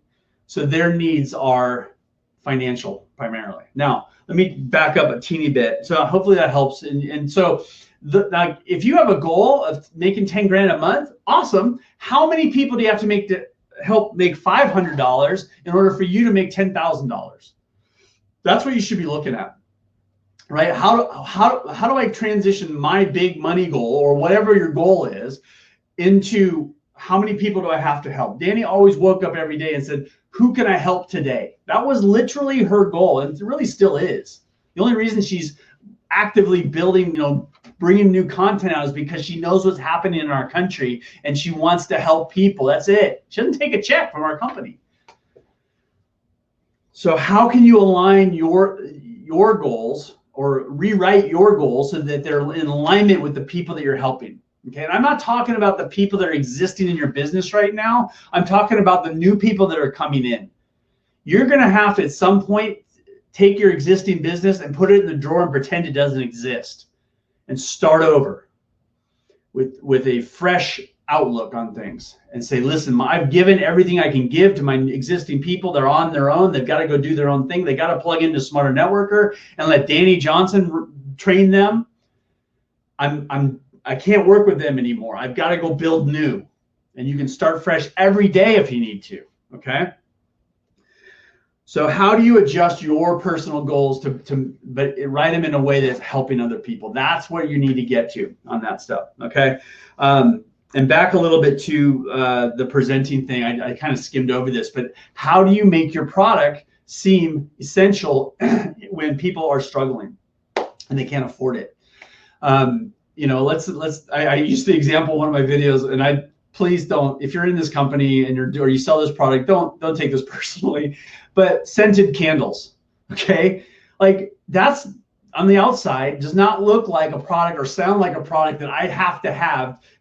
So their needs are financial primarily. Now, let me back up a teeny bit. So hopefully that helps. And so like, if you have a goal of making 10 grand a month, awesome. How many people do you have to make to help make $500 in order for you to make $10,000? That's what you should be looking at, right? How do I transition my big money goal, or whatever your goal is, into how many people do I have to help? Danny always woke up every day and said, who can I help today? That was literally her goal, and it really still is. The only reason she's actively building, bringing new content out is because she knows what's happening in our country and she wants to help people. That's it. She doesn't take a check from our company. So how can you align your goals, or rewrite your goals so that they're in alignment with the people that you're helping? Okay, and I'm not talking about the people that are existing in your business right now. I'm talking about the new people that are coming in. You're going to have to, at some point, take your existing business and put it in the drawer and pretend it doesn't exist, and start over with a fresh outlook on things, and say, listen, I've given everything I can give to my existing people. They're on their own. They've got to go do their own thing. They got to plug into Smarter Networker and let Danny Johnson train them. I can't work with them anymore. I've got to go build new. And you can start fresh every day if you need to, okay? So how do you adjust your personal goals but write them in a way that's helping other people? That's where you need to get to on that stuff, okay? And back a little bit to the presenting thing. I kind of skimmed over this, but how do you make your product seem essential when people are struggling and they can't afford it? I use the example in one of my videos, and please don't, if you're in this company and or you sell this product, don't take this personally, but scented candles, okay? Like, that's on the outside does not look like a product or sound like a product that I have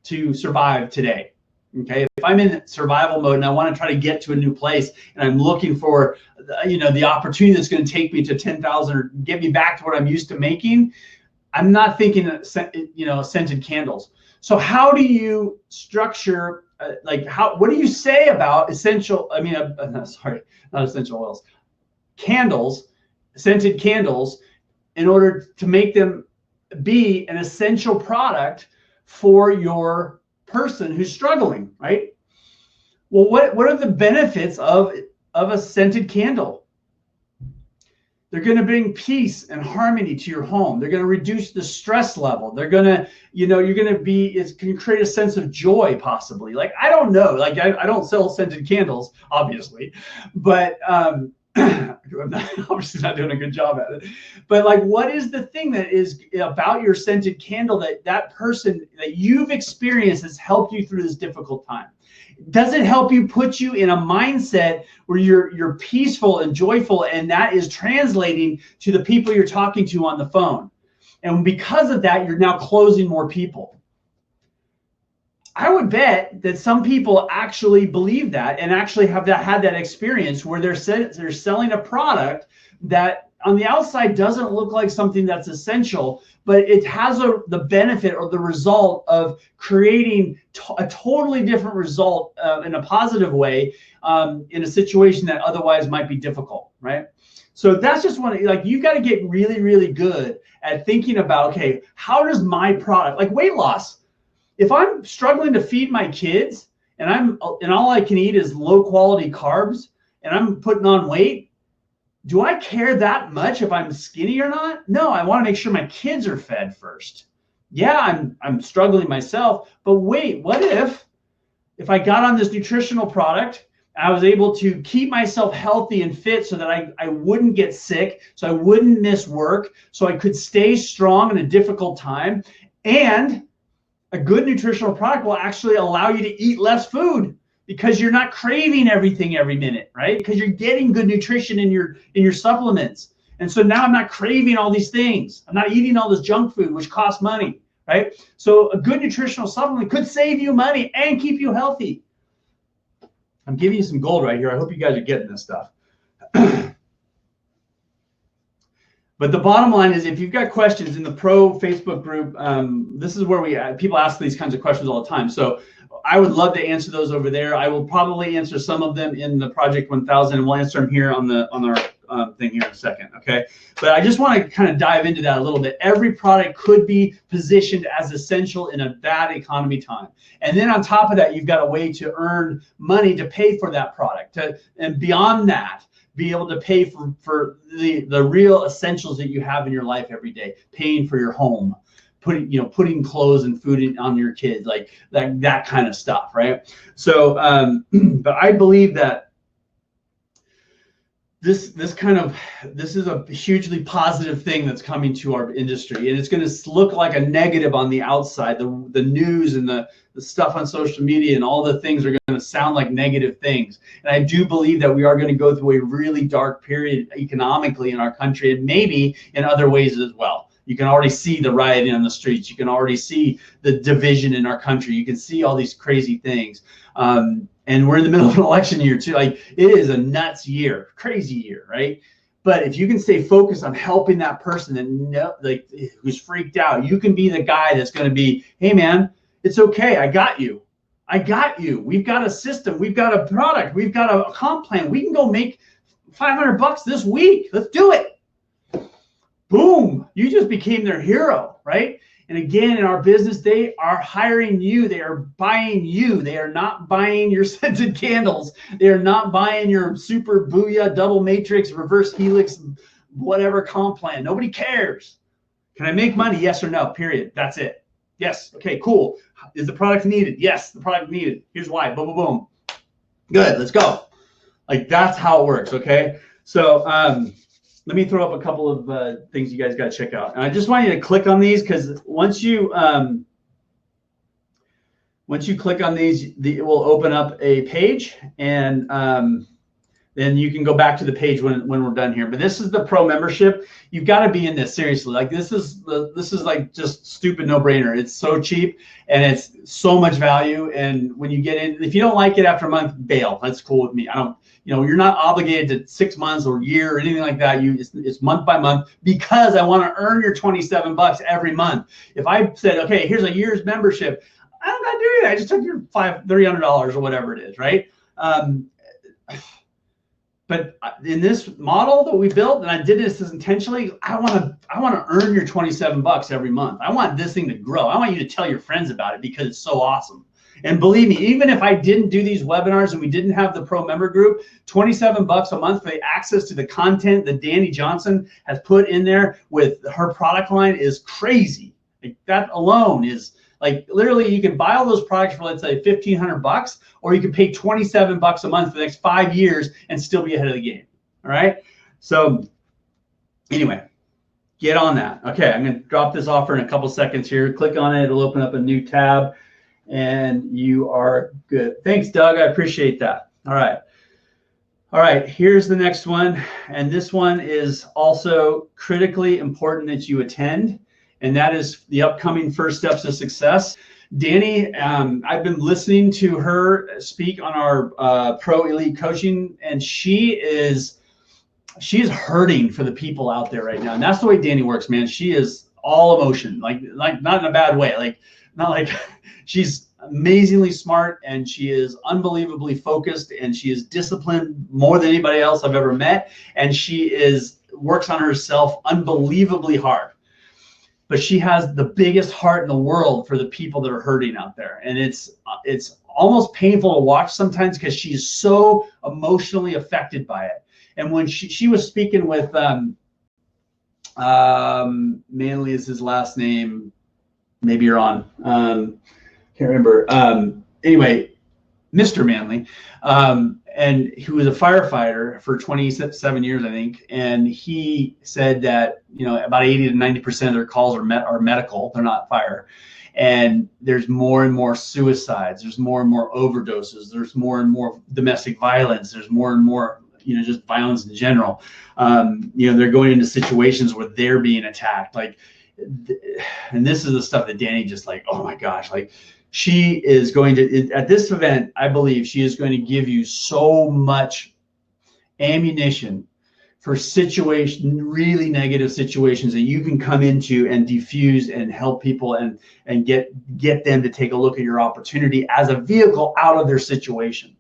to survive today. Okay, if I'm in survival mode and I want to try to get to a new place and I'm looking for, the opportunity that's going to take me to 10,000 or get me back to what I'm used to making, I'm not thinking, scented candles. So how do you structure, what do you say about not essential oils, candles, scented candles, in order to make them be an essential product for your person who's struggling, right? Well, what are the benefits of a scented candle? They're going to bring peace and harmony to your home. They're going to reduce the stress level. They're going to, it can create a sense of joy, possibly. Like, I don't know. Like, I don't sell scented candles, obviously, but I'm obviously not doing a good job at it. But like, what is the thing that is about your scented candle that person that you've experienced has helped you through this difficult time? Does it help you put you in a mindset where you're peaceful and joyful, and that is translating to the people you're talking to on the phone? And because of that, you're now closing more people. I would bet that some people actually believe that and actually have had that experience where they're selling a product that on the outside doesn't look like something that's essential, but it has the benefit or the result of creating a totally different result in a positive way in a situation that otherwise might be difficult, right? So that's just one, you got to get really, really good at thinking about, okay, how does my product, like weight loss, if I'm struggling to feed my kids and all I can eat is low quality carbs and I'm putting on weight, do I care that much if I'm skinny or not? No, I want to make sure my kids are fed first. Yeah, I'm struggling myself, but wait, what if I got on this nutritional product, I was able to keep myself healthy and fit so that I wouldn't get sick, so I wouldn't miss work, so I could stay strong in a difficult time, and a good nutritional product will actually allow you to eat less food. because you're not craving everything every minute, right? Because you're getting good nutrition in your supplements. And so now I'm not craving all these things. I'm not eating all this junk food, which costs money, right? So a good nutritional supplement could save you money and keep you healthy. I'm giving you some gold right here. I hope you guys are getting this stuff. But the bottom line is, if you've got questions in the Pro Facebook group, this is where people ask these kinds of questions all the time. So I would love to answer those over there. I will probably answer some of them in the Project 1000, and we'll answer them here on our thing here in a second, okay? But I just want to kind of dive into that a little bit. Every product could be positioned as essential in a bad economy time. And then on top of that, you've got a way to earn money to pay for that product. And beyond that, be able to pay for the real essentials that you have in your life every day, paying for your home, putting clothes and food on your kids, like that kind of stuff, right? So, but I believe that this is a hugely positive thing that's coming to our industry, and it's going to look like a negative on the outside. The news and the stuff on social media and all the things are going to sound like negative things. And I do believe that we are going to go through a really dark period economically in our country, and maybe in other ways as well. You can already see the rioting on the streets. You can already see the division in our country. You can see all these crazy things. And we're in the middle of an election year too. Like, it is a nuts year, crazy year, right? But if you can stay focused on helping that person who's freaked out, you can be the guy that's going to be, hey man, it's okay. I got you. We've got a system. We've got a product. We've got a comp plan. We can go make $500 this week. Let's do it. Boom. You just became their hero, right? And again, in our business, they are hiring you. They are buying you. They are not buying your scented candles. They are not buying your super booyah double matrix, reverse helix, whatever comp plan. Nobody cares. Can I make money? Yes or no, period. That's it. Yes. Okay, cool. Is the product needed? Yes, the product needed. Here's why. Boom, boom, boom. Good. Let's go. Like, that's how it works. Okay. So, let me throw up a couple of things you guys got to check out. And I just want you to click on these, because once you click on these, it will open up a page, and then you can go back to the page when we're done here. But this is the Pro membership. You've got to be in this, seriously. Like, this is like just stupid no-brainer. It's so cheap and it's so much value. And when you get in, if you don't like it after a month, bail. That's cool with me. You're not obligated to 6 months or a year or anything like that. It's month by month, because I want to earn your $27 every month. If I said, okay, here's a year's membership, I don't got to do that. I just took your $300 or whatever it is, right? But in this model that we built, and I did this intentionally, I want to earn your $27 every month. I want this thing to grow. I want you to tell your friends about it, because it's so awesome. And believe me, even if I didn't do these webinars and we didn't have the Pro member group, $27 a month for the access to the content that Danny Johnson has put in there with her product line is crazy. Like, that alone is like, literally, you can buy all those products for, let's say, $1,500, or you can pay $27 a month for the next 5 years and still be ahead of the game. All right. So anyway, get on that. Okay, I'm going to drop this offer in a couple seconds here. Click on it. It'll open up a new tab, and you are good. Thanks, Doug. I appreciate that. All right, here's the next one. And this one is also critically important that you attend, and that is the upcoming First Steps to Success. Danny, I've been listening to her speak on our Pro Elite Coaching, and she is hurting for the people out there right now. And that's the way Danny works, man. She is all emotion, like not in a bad way, like not like she's amazingly smart, and she is unbelievably focused, and she is disciplined more than anybody else I've ever met, and she works on herself unbelievably hard. But she has the biggest heart in the world for the people that are hurting out there, and it's almost painful to watch sometimes, because she's so emotionally affected by it. And when she was speaking with Manley is his last name, maybe you're on, can't remember. Anyway, Mr. Manley, and he was a firefighter for 27 years, I think. And he said that, about 80 to 90% of their calls are medical. They're not fire. and there's more and more suicides, there's more and more overdoses, there's more and more domestic violence, there's more and more, just violence in general. They're going into situations where they're being attacked, and this is the stuff that Danny just oh my gosh, she is going to, at this event, I believe she is going to give you so much ammunition for really negative situations that you can come into and diffuse and help people and get them to take a look at your opportunity as a vehicle out of their situation.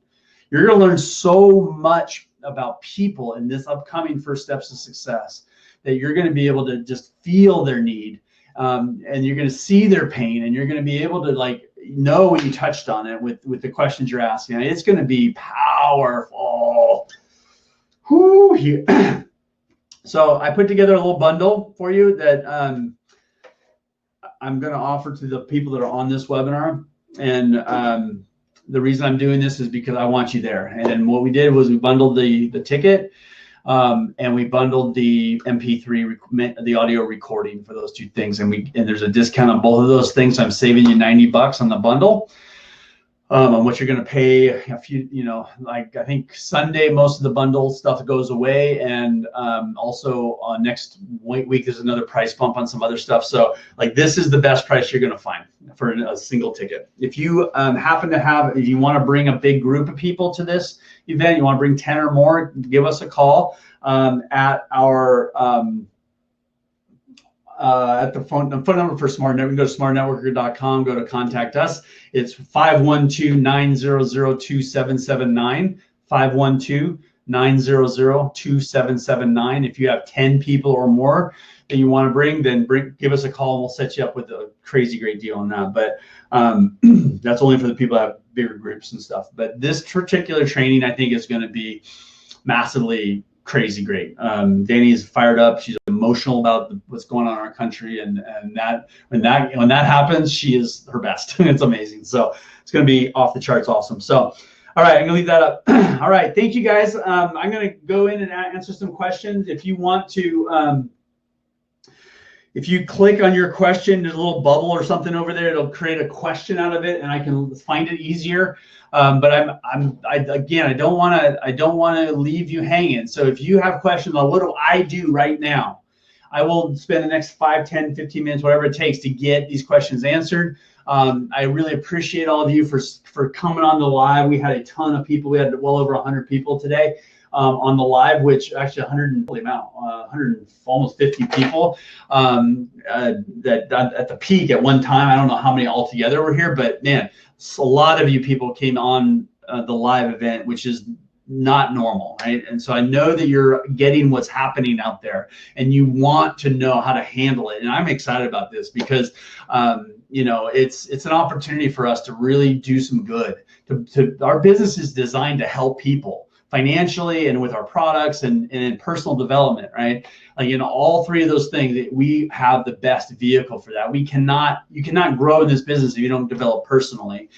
You're going to learn so much about people in this upcoming First Steps to Success that you're going to be able to just feel their need, and you're going to see their pain, and you're going to be able to know when you touched on it with the questions you're asking. It's going to be powerful. So I put together a little bundle for you that I'm going to offer to the people that are on this webinar. And the reason I'm doing this is because I want you there. And what we did was we bundled the ticket, and we bundled the MP3, the audio recording for those two things. And there's a discount on both of those things. So I'm saving you $90 on the bundle. On what you're going to pay I think Sunday, most of the bundle stuff goes away. And also next week, there's another price bump on some other stuff. So this is the best price you're going to find for a single ticket. If you if you want to bring a big group of people to this event, you want to bring 10 or more, give us a call at our at the phone number for Smart Network. Go to smartnetworker.com, go to contact us. It's 512-900-2779, 512-900-2779. If you have 10 people or more that you want to bring, then give us a call and we'll set you up with a crazy great deal on that. But that's only for the people that have bigger groups and stuff. But this particular training, I think, is going to be massively crazy great. Danny is fired up. She's emotional about what's going on in our country, and that when that happens, she is her best. It's amazing. So it's going to be off the charts awesome. So, all right, I'm going to leave that up. All right, thank you guys. I'm going to go in and answer some questions. If you want to, if you click on your question, there's a little bubble or something over there. It'll create a question out of it, and I can find it easier. But I don't want to leave you hanging. So if you have questions on what do I do right now, I will spend the next 5, 10, 15 minutes, whatever it takes to get these questions answered. I really appreciate all of you for coming on the live. We had a ton of people. We had well over 100 people today on the live, which actually 100 almost 50 people that at the peak at one time. I don't know how many altogether were here, but man, a lot of you people came on the live event, which is not normal, right? And so I know that you're getting what's happening out there and you want to know how to handle it. And I'm excited about this because it's an opportunity for us to really do some good. Our business is designed to help people financially and with our products and in personal development, right? All three of those things, that we have the best vehicle for that. You cannot grow in this business if you don't develop personally.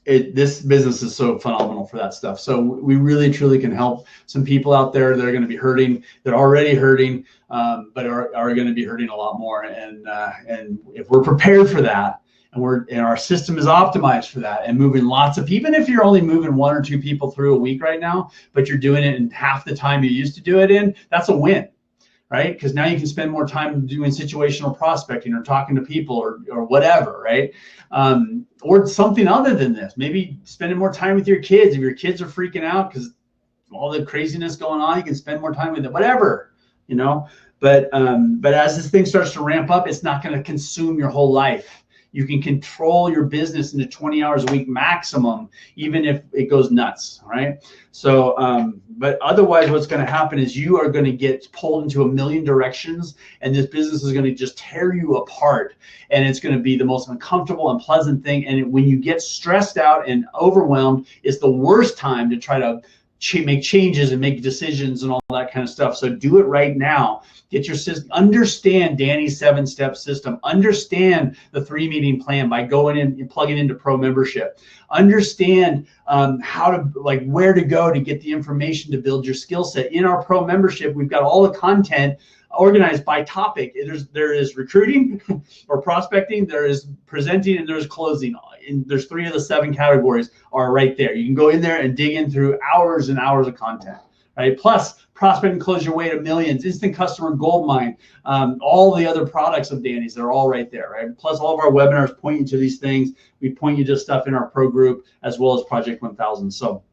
This business is so phenomenal for that stuff. So we really truly can help some people out there that are going to be hurting, that are already hurting, but are going to be hurting a lot more. And if we're prepared for that, and our system is optimized for that, and moving lots of people, even if you're only moving 1 or 2 people through a week right now, but you're doing it in half the time you used to do it in, that's a win, right? Because now you can spend more time doing situational prospecting or talking to people or whatever, right? Or something other than this, maybe spending more time with your kids. If your kids are freaking out because all the craziness going on, you can spend more time with them, whatever, But as this thing starts to ramp up, it's not going to consume your whole life. You can control your business into 20 hours a week maximum, even if it goes nuts, right? So, but otherwise what's going to happen is you are going to get pulled into a million directions, and this business is going to just tear you apart, and it's going to be the most uncomfortable and pleasant thing. And when you get stressed out and overwhelmed, it's the worst time to try to make changes and make decisions and all that kind of stuff. So do it right now. Get your system, understand Danny's 7-step system, understand the 3-meeting plan by going in and plugging into Pro membership, understand how to, where to go to get the information to build your skill set. In our Pro membership, we've got all the content organized by topic. There is recruiting or prospecting, there is presenting, and there's closing. And there's 3 of the 7 categories are right there. You can go in there and dig in through hours and hours of content, right? Plus, prospect and close your way to millions, instant customer goldmine, all the other products of Danny's, they're all right there, right? Plus, all of our webinars point you to these things. We point you to stuff in our pro group as well as Project 1000. So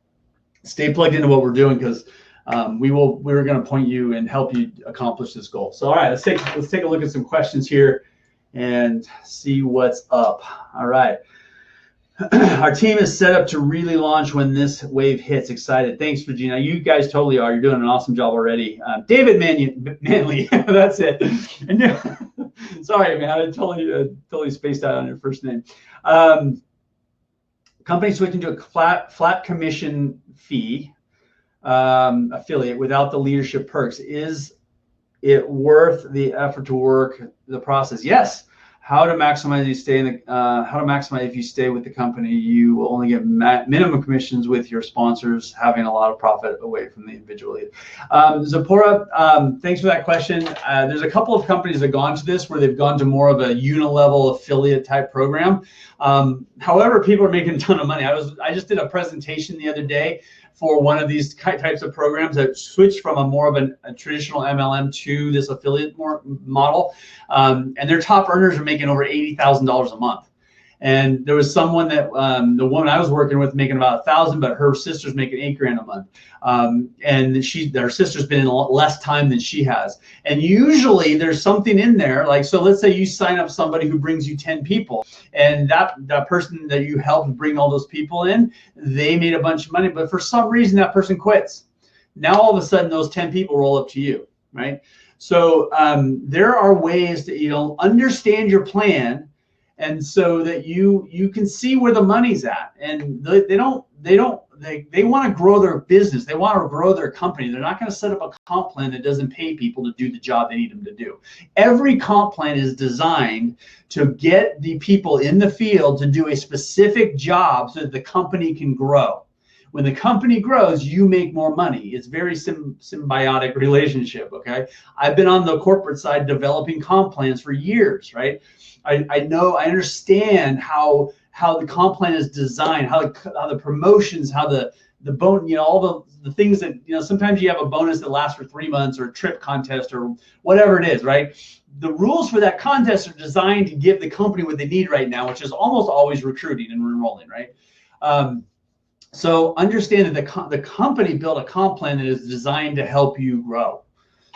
stay plugged into what we're doing, because we're going to point you and help you accomplish this goal. So, all right, let's take a look at some questions here and see what's up. All right. Our team is set up to really launch when this wave hits. Excited. Thanks, Regina. You guys totally are. You're doing an awesome job already. David Manley. That's it. Sorry, man. I totally spaced out on your first name. Company switching to a flat commission fee affiliate without the leadership perks. Is it worth the effort to work the process? Yes. How to maximize if you stay with the company, you will only get minimum commissions with your sponsors having a lot of profit away from the individual lead. Zipporah, thanks for that question. There's a couple of companies that have gone to this where they've gone to more of a unilevel affiliate type program. However, people are making a ton of money. I just did a presentation the other day for one of these types of programs that switched from a more of a traditional MLM to this affiliate model. And their top earners are making over $80,000 a month. And there was someone that the woman I was working with making about $1,000, but her sister's making $8,000 a month. And her sister's been in less time than she has. And usually there's something in there, like, so let's say you sign up somebody who brings you 10 people, and that person that you helped bring all those people in, they made a bunch of money, but for some reason that person quits. Now all of a sudden those 10 people roll up to you, right? So there are ways to understand your plan, and so that you can see where the money's at. And they want to grow their business. They want to grow their company. They're not going to set up a comp plan that doesn't pay people to do the job they need them to do. Every comp plan is designed to get the people in the field to do a specific job so that the company can grow. When the company grows, you make more money. It's very symbiotic relationship, okay? I've been on the corporate side developing comp plans for years, right? I understand how the comp plan is designed, how the promotions, how the bonus, all the things that, sometimes you have a bonus that lasts for 3 months, or a trip contest, or whatever it is, right? The rules for that contest are designed to give the company what they need right now, which is almost always recruiting and enrolling, right? So understand that the company built a comp plan that is designed to help you grow.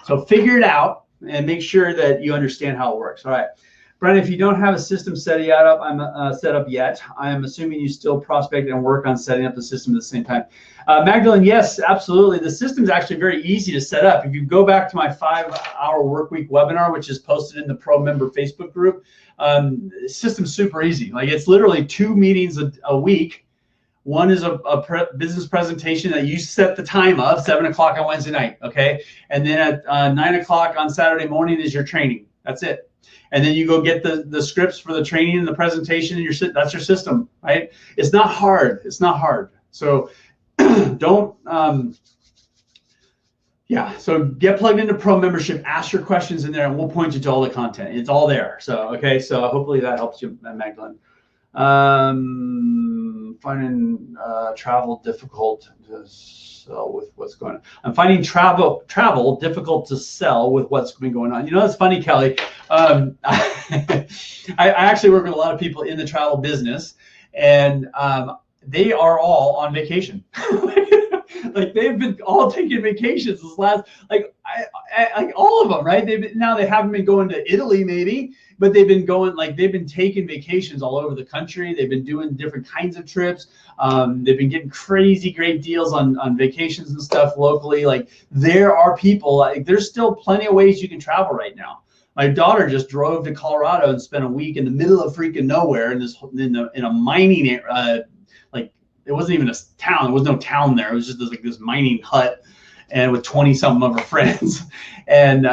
So figure it out and make sure that you understand how it works. All right. Brian, if you don't have a system set up yet, I am assuming you still prospect and work on setting up the system at the same time. Magdalene, yes, absolutely. The system is actually very easy to set up. If you go back to my 5-hour workweek webinar, which is posted in the Pro Member Facebook group, the system's super easy. Like, it's literally 2 meetings a week. One is a business presentation that you set the time of, 7 o'clock on Wednesday night, okay? And then at 9 o'clock on Saturday morning is your training. That's it. And then you go get the scripts for the training and the presentation, and that's your system, right? It's not hard. It's not hard. So don't, so get plugged into Pro Membership, ask your questions in there, and we'll point you to all the content. It's all there. So, okay, so hopefully that helps you, Magdalene. Finding travel difficult to sell with what's going on. I'm finding travel difficult to sell with what's been going on. It's funny, Kelly. I actually work with a lot of people in the travel business, and they are all on vacation. Like, they've been all taking vacations this last, like all of them, right? They haven't been going to Italy maybe, but they've been taking vacations all over the country. They've been doing different kinds of trips. They've been getting crazy great deals on vacations and stuff locally. Like, there are people, like, there's still plenty of ways you can travel right now. My daughter just drove to Colorado and spent a week in the middle of freaking nowhere in a mining area. It wasn't even a town. There was no town there. It was just this mining hut, and with 20-something of her friends. And,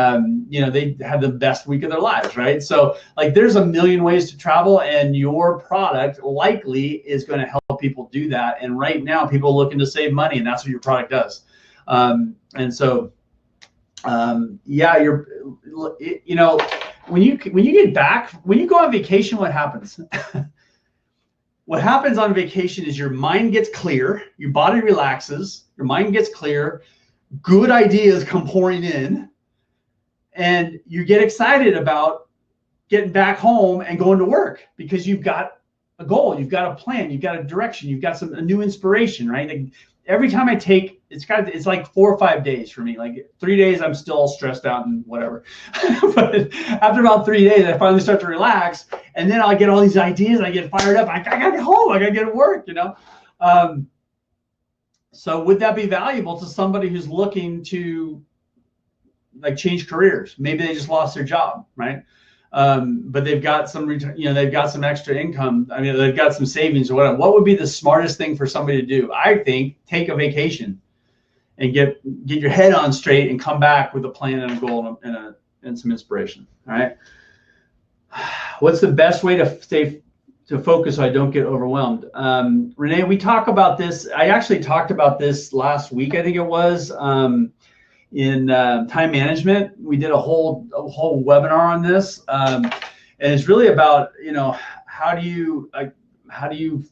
they had the best week of their lives, right? So, like, there's a million ways to travel, and your product likely is going to help people do that. And right now, people are looking to save money, and that's what your product does. And so Yeah, you know, when you get back, when you go on vacation, what happens? What happens on vacation is your mind gets clear, your body relaxes, your mind gets clear, good ideas come pouring in, and you get excited about getting back home and going to work because you've got a goal, you've got a plan, you've got a direction, you've got a new inspiration, right? Like every time I take, it's like 4 or 5 days for me. Like 3 days, I'm still stressed out and whatever. But after about 3 days, I finally start to relax, and then I get all these ideas. I get fired up. I gotta get home. I gotta get to work. You know. So would that be valuable to somebody who's looking to like change careers? Maybe they just lost their job, right? But they've got some return, you know, they've got some extra income. I mean, they've got some savings or whatever. What would be the smartest thing for somebody to do? I think take a vacation and get your head on straight and come back with a plan and a goal and some inspiration. All right. What's the best way to focus so I don't get overwhelmed? Renee, we talk about this. I actually talked about this last week, I think it was, in time management. We did a whole webinar on this, and it's really about, you know, how do you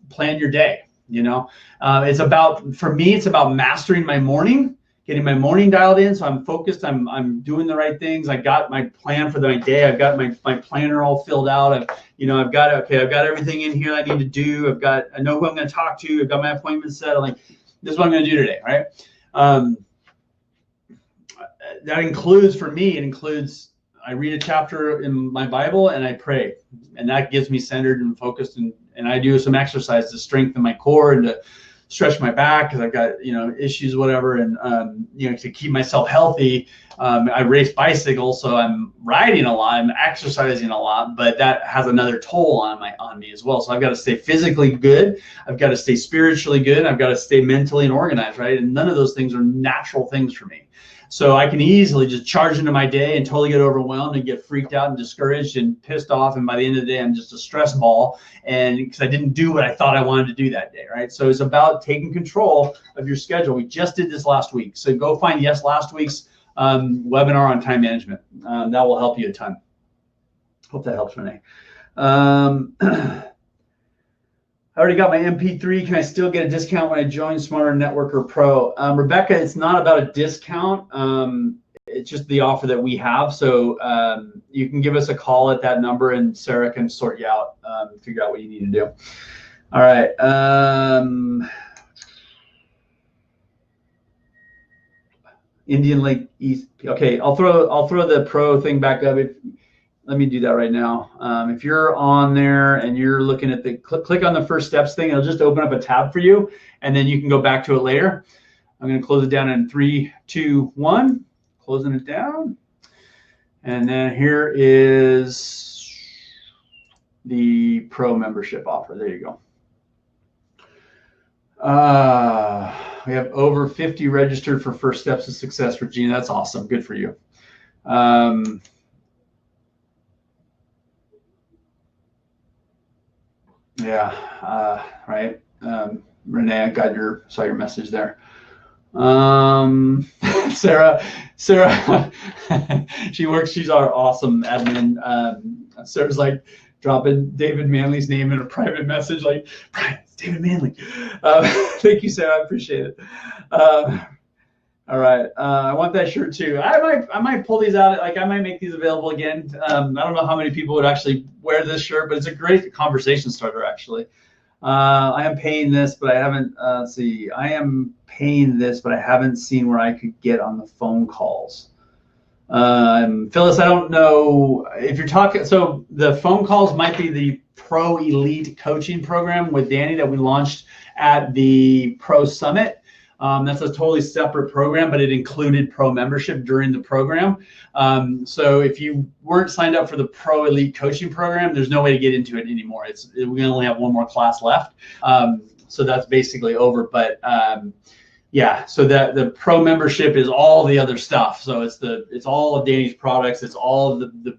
plan your day? You know, it's about, for me, it's about mastering my morning, getting my morning dialed in, so I'm focused. I'm doing the right things. I got my plan for my day. I've got my planner all filled out. I've got everything in here I need to do. I know who I'm going to talk to. I've got my appointment set. I'm like, this is what I'm going to do today, right? That includes, for me, it includes, I read a chapter in my Bible and I pray, and that gets me centered and focused, and I do some exercise to strengthen my core and to stretch my back because I've got, you know, issues, whatever, and you know, to keep myself healthy. I race bicycle, so I'm riding a lot, I'm exercising a lot, but that has another toll on me as well. So I've got to stay physically good, I've got to stay spiritually good, I've got to stay mentally and organized, right? And none of those things are natural things for me. So I can easily just charge into my day and totally get overwhelmed and get freaked out and discouraged and pissed off. And by the end of the day, I'm just a stress ball, and because I didn't do what I thought I wanted to do that day, right? So it's about taking control of your schedule. We just did this last week. So go find last week's webinar on time management. That will help you a ton. Hope that helps, Renee. I already got my MP3. Can I still get a discount when I join Smarter Networker Pro? Rebecca, it's not about a discount. It's just the offer that we have. So you can give us a call at that number, and Sarah can sort you out, figure out what you need to do. All right. Indian Lake East. Okay, I'll throw the pro thing back up. Let me do that right now. If you're on there and you're looking at the click on the first steps thing, it'll just open up a tab for you, and then you can go back to it later. I'm going to close it down in 3, 2, 1. Closing it down. And then here is the pro membership offer. There you go. We have over 50 registered for First Steps to Success, Regina. That's awesome. Good for you. Yeah, right. Renee, I saw your message there. Sarah, she's our awesome admin. Sarah's like dropping David Manley's name in a private message, like, Brian, it's David Manley. Thank you, Sarah, I appreciate it. All right, I want that shirt too. I might pull these out. Like, I might make these available again. I don't know how many people would actually wear this shirt, but it's a great conversation starter, actually. I am paying this, but I haven't. Let's see. I am paying this, but I haven't seen where I could get on the phone calls. Phyllis, I don't know if you're talking. So the phone calls might be the Pro Elite Coaching Program with Danny that we launched at the Pro Summit. That's a totally separate program, but it included pro membership during the program. So if you weren't signed up for the Pro Elite Coaching Program, there's no way to get into it anymore. We only have one more class left. So that's basically over. But yeah, so that the pro membership is all the other stuff. So it's all of Danny's products. It's all of the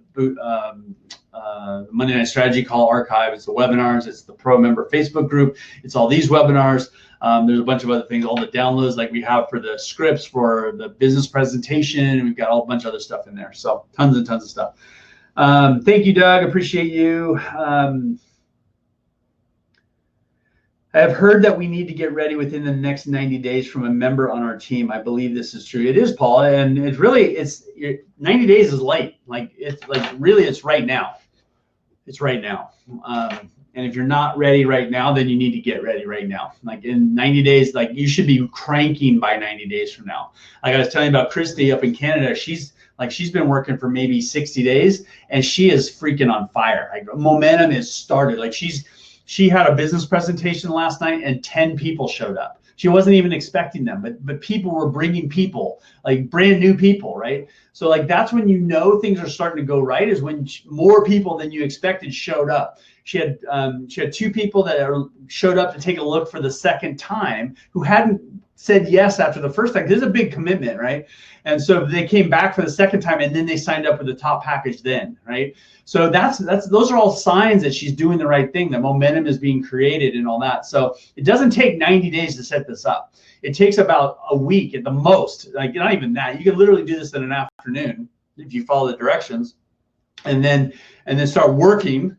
Monday Night Strategy Call archive. It's the webinars. It's the pro member Facebook group. It's all these webinars. There's a bunch of other things, all the downloads like we have for the scripts for the business presentation. And we've got a whole bunch of other stuff in there. So tons and tons of stuff. Thank you, Doug. Appreciate you. I have heard that we need to get ready within the next 90 days from a member on our team. I believe this is true. It is, Paul, and it's 90 days is late. It's right now. It's right now. And if you're not ready right now, then you need to get ready right now. Like in 90 days, like you should be cranking by 90 days from now. Like I was telling you about Christy up in Canada, she's been working for maybe 60 days and she is freaking on fire. Like momentum is started. Like she had a business presentation last night and 10 people showed up. She wasn't even expecting them, but people were bringing people, like brand new people, right? So like that's when you know things are starting to go right, is when more people than you expected showed up. She had 2 people that showed up to take a look for the second time who hadn't said yes after the first time. This is a big commitment, right? And so they came back for the second time and then they signed up for the top package then, right? So those are all signs that she's doing the right thing. The momentum is being created and all that. So it doesn't take 90 days to set this up. It takes about a week at the most. Like not even that. You can literally do this in an afternoon if you follow the directions, and then start working.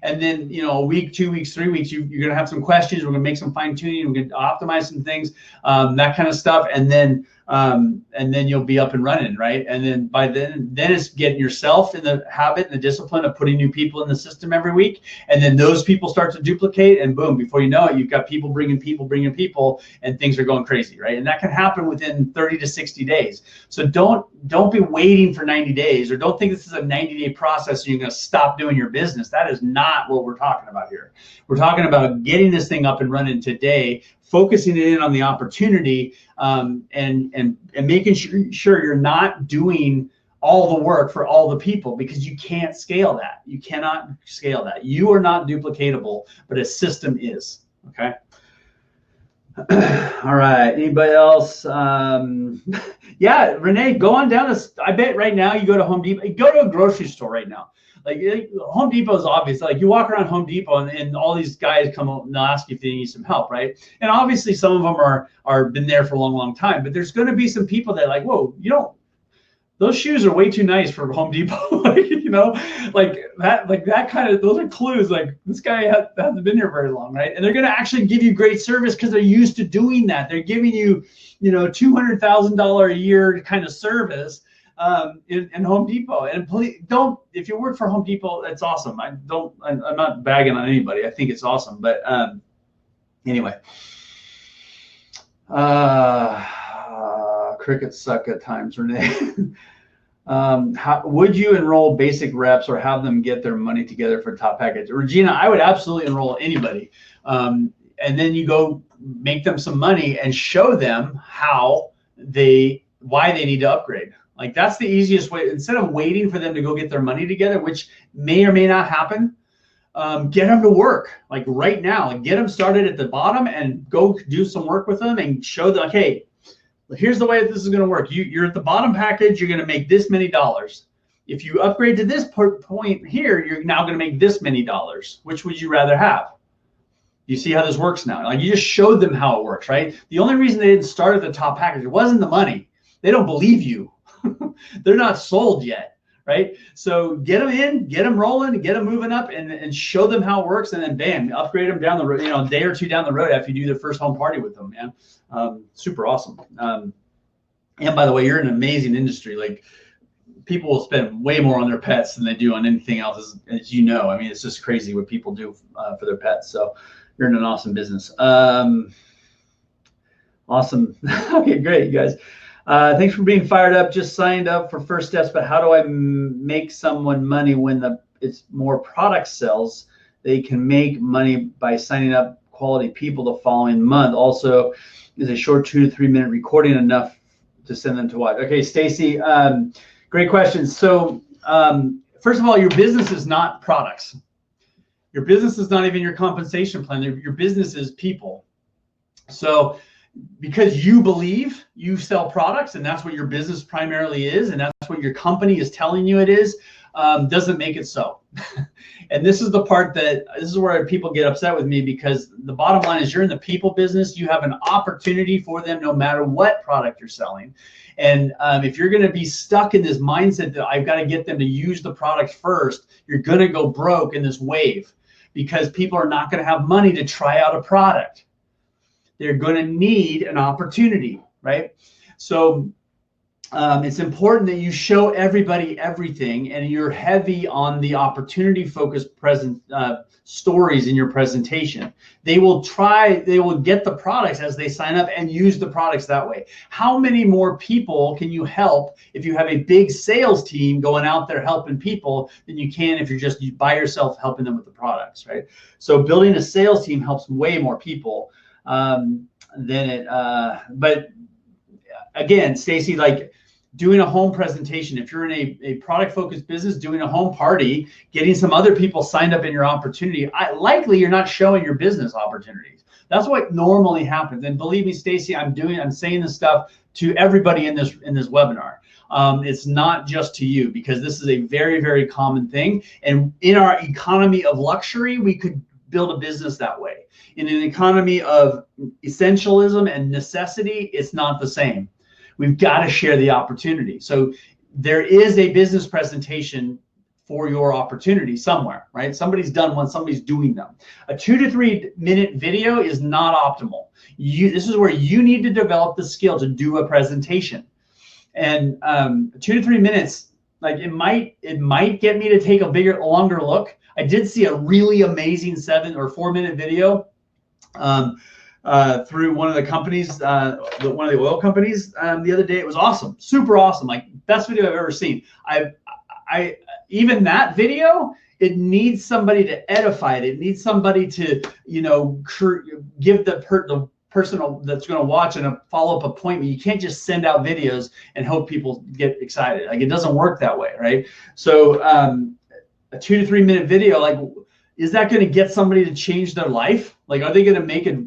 And then, a week, 2 weeks, 3 weeks, you're going to have some questions. We're going to make some fine tuning. We're going to optimize some things, that kind of stuff. And then you'll be up and running, right? And then by then it's getting yourself in the habit and the discipline of putting new people in the system every week. And then those people start to duplicate, and boom, before you know it, you've got people bringing people, and things are going crazy, right? And that can happen within 30 to 60 days. So don't be waiting for 90 days, or don't think this is a 90-day process and you're going to stop doing your business. That is not what we're talking about here. We're talking about getting this thing up and running today, focusing it in on the opportunity, and making sure you're not doing all the work for all the people, because you can't scale that. You cannot scale that. You are not duplicatable, but a system is. Okay. All right. Anybody else? Yeah, Renee, go on down. I bet right now you go to Home Depot, go to a grocery store right now. Like Home Depot is obvious. Like you walk around Home Depot and all these guys come up and ask you if they need some help, right? And obviously some of them are been there for a long, long time. But there's going to be some people that are like, whoa, those shoes are way too nice for Home Depot. Like that kind of, those are clues. Like this guy hasn't been here very long, right? And they're going to actually give you great service because they're used to doing that. They're giving you, $200,000 a year kind of service. In Home Depot. And please don't, if you work for Home Depot, that's awesome. I'm not bagging on anybody. I think it's awesome. But anyway, crickets suck at times, Renee. How would you enroll basic reps or have them get their money together for top package? Regina, I would absolutely enroll anybody. And then you go make them some money and show them why they need to upgrade. Like that's the easiest way. Instead of waiting for them to go get their money together, which may or may not happen, get them to work like right now. Like, get them started at the bottom and go do some work with them and show them, like, hey, here's the way this is going to work. You're at the bottom package. You're going to make this many dollars. If you upgrade to this point here, you're now going to make this many dollars. Which would you rather have? You see how this works now? Like you just showed them how it works, right? The only reason they didn't start at the top package, it wasn't the money. They don't believe you. They're not sold yet, right? So get them in, get them rolling, get them moving up, and show them how it works, and then bam, upgrade them down the road, a day or two down the road after you do their first home party with them, man. Super awesome. And by the way, you're in an amazing industry. Like people will spend way more on their pets than they do on anything else, as you know. I mean, it's just crazy what people do for their pets. So you're in an awesome business. Awesome. Okay, great, you guys. Thanks for being fired up. Just signed up for First Steps, but how do I make someone money when it's more product sales? They can make money by signing up quality people the following month. Also, is a short 2 to 3 minute recording enough to send them to watch? Okay, Stacy, great question. So first of all, your business is not products. Your business is not even your compensation plan. Your business is people. So because you believe you sell products and that's what your business primarily is, and that's what your company is telling you it is, doesn't make it so. And this is the part this is where people get upset with me, because the bottom line is, you're in the people business. You have an opportunity for them no matter what product you're selling. And if you're going to be stuck in this mindset that I've got to get them to use the product first, you're going to go broke in this wave, because people are not going to have money to try out a product. They're going to need an opportunity, right? So it's important that you show everybody everything, and you're heavy on the opportunity focused stories in your presentation. They will get the products as they sign up and use the products that way. How many more people can you help if you have a big sales team going out there helping people than you can if you're just by yourself helping them with the products, right? So building a sales team helps way more people than it. But again, Stacy, like doing a home presentation, if you're in a product focused business, doing a home party, getting some other people signed up in your opportunity, likely you're not showing your business opportunities. That's what normally happens. And believe me, Stacy, I'm saying this stuff to everybody in this webinar. It's not just to you, because this is a very, very common thing. And in our economy of luxury, we could build a business that way. In an economy of essentialism and necessity, it's not the same. We've got to share the opportunity. So there is a business presentation for your opportunity somewhere, right? Somebody's done one, somebody's doing them. A 2 to 3 minute video is not optimal. This is where you need to develop the skill to do a presentation. And 2 to 3 minutes, like it might get me to take a longer look. I did see a really amazing 7 or 4 minute video through one of the companies, one of the oil companies the other day. It was awesome, super awesome, like best video I've ever seen. Even that video, it needs somebody to edify it. It needs somebody to, give the person that's going to watch and a follow-up appointment. You can't just send out videos and hope people get excited. Like, it doesn't work that way, right? So a 2 to 3 minute video, like, is that going to get somebody to change their life? Like, are they going to make a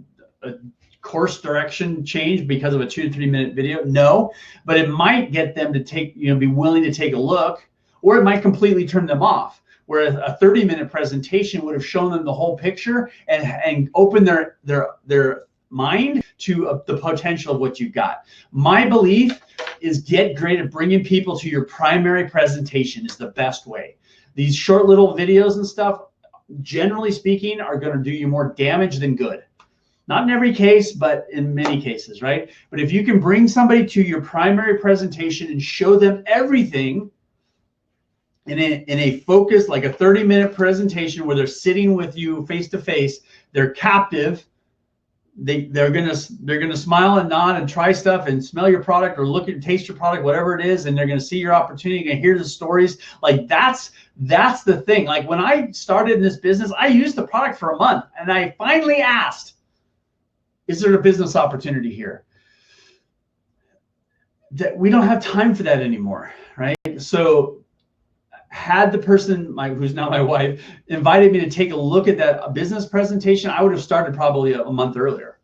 course direction change because of a 2 to 3 minute video? No, but it might get them to be willing to take a look, or it might completely turn them off. Where a 30-minute presentation would have shown them the whole picture and opened their mind to the potential of what you've got. My belief is get great at bringing people to your primary presentation is the best way. These short little videos and stuff, generally speaking, are going to do you more damage than good. Not in every case, but in many cases, right? But if you can bring somebody to your primary presentation and show them everything in a focus, like a 30-minute presentation where they're sitting with you face to face, they're captive. They're gonna smile and nod and try stuff and smell your product or taste your product, whatever it is, and they're gonna see your opportunity and hear the stories. Like that's the thing. Like when I started in this business, I used the product for a month, and I finally asked, is there a business opportunity here? That we don't have time for that anymore, right? So had the person, who's now my wife, invited me to take a look at that business presentation, I would have started probably a month earlier,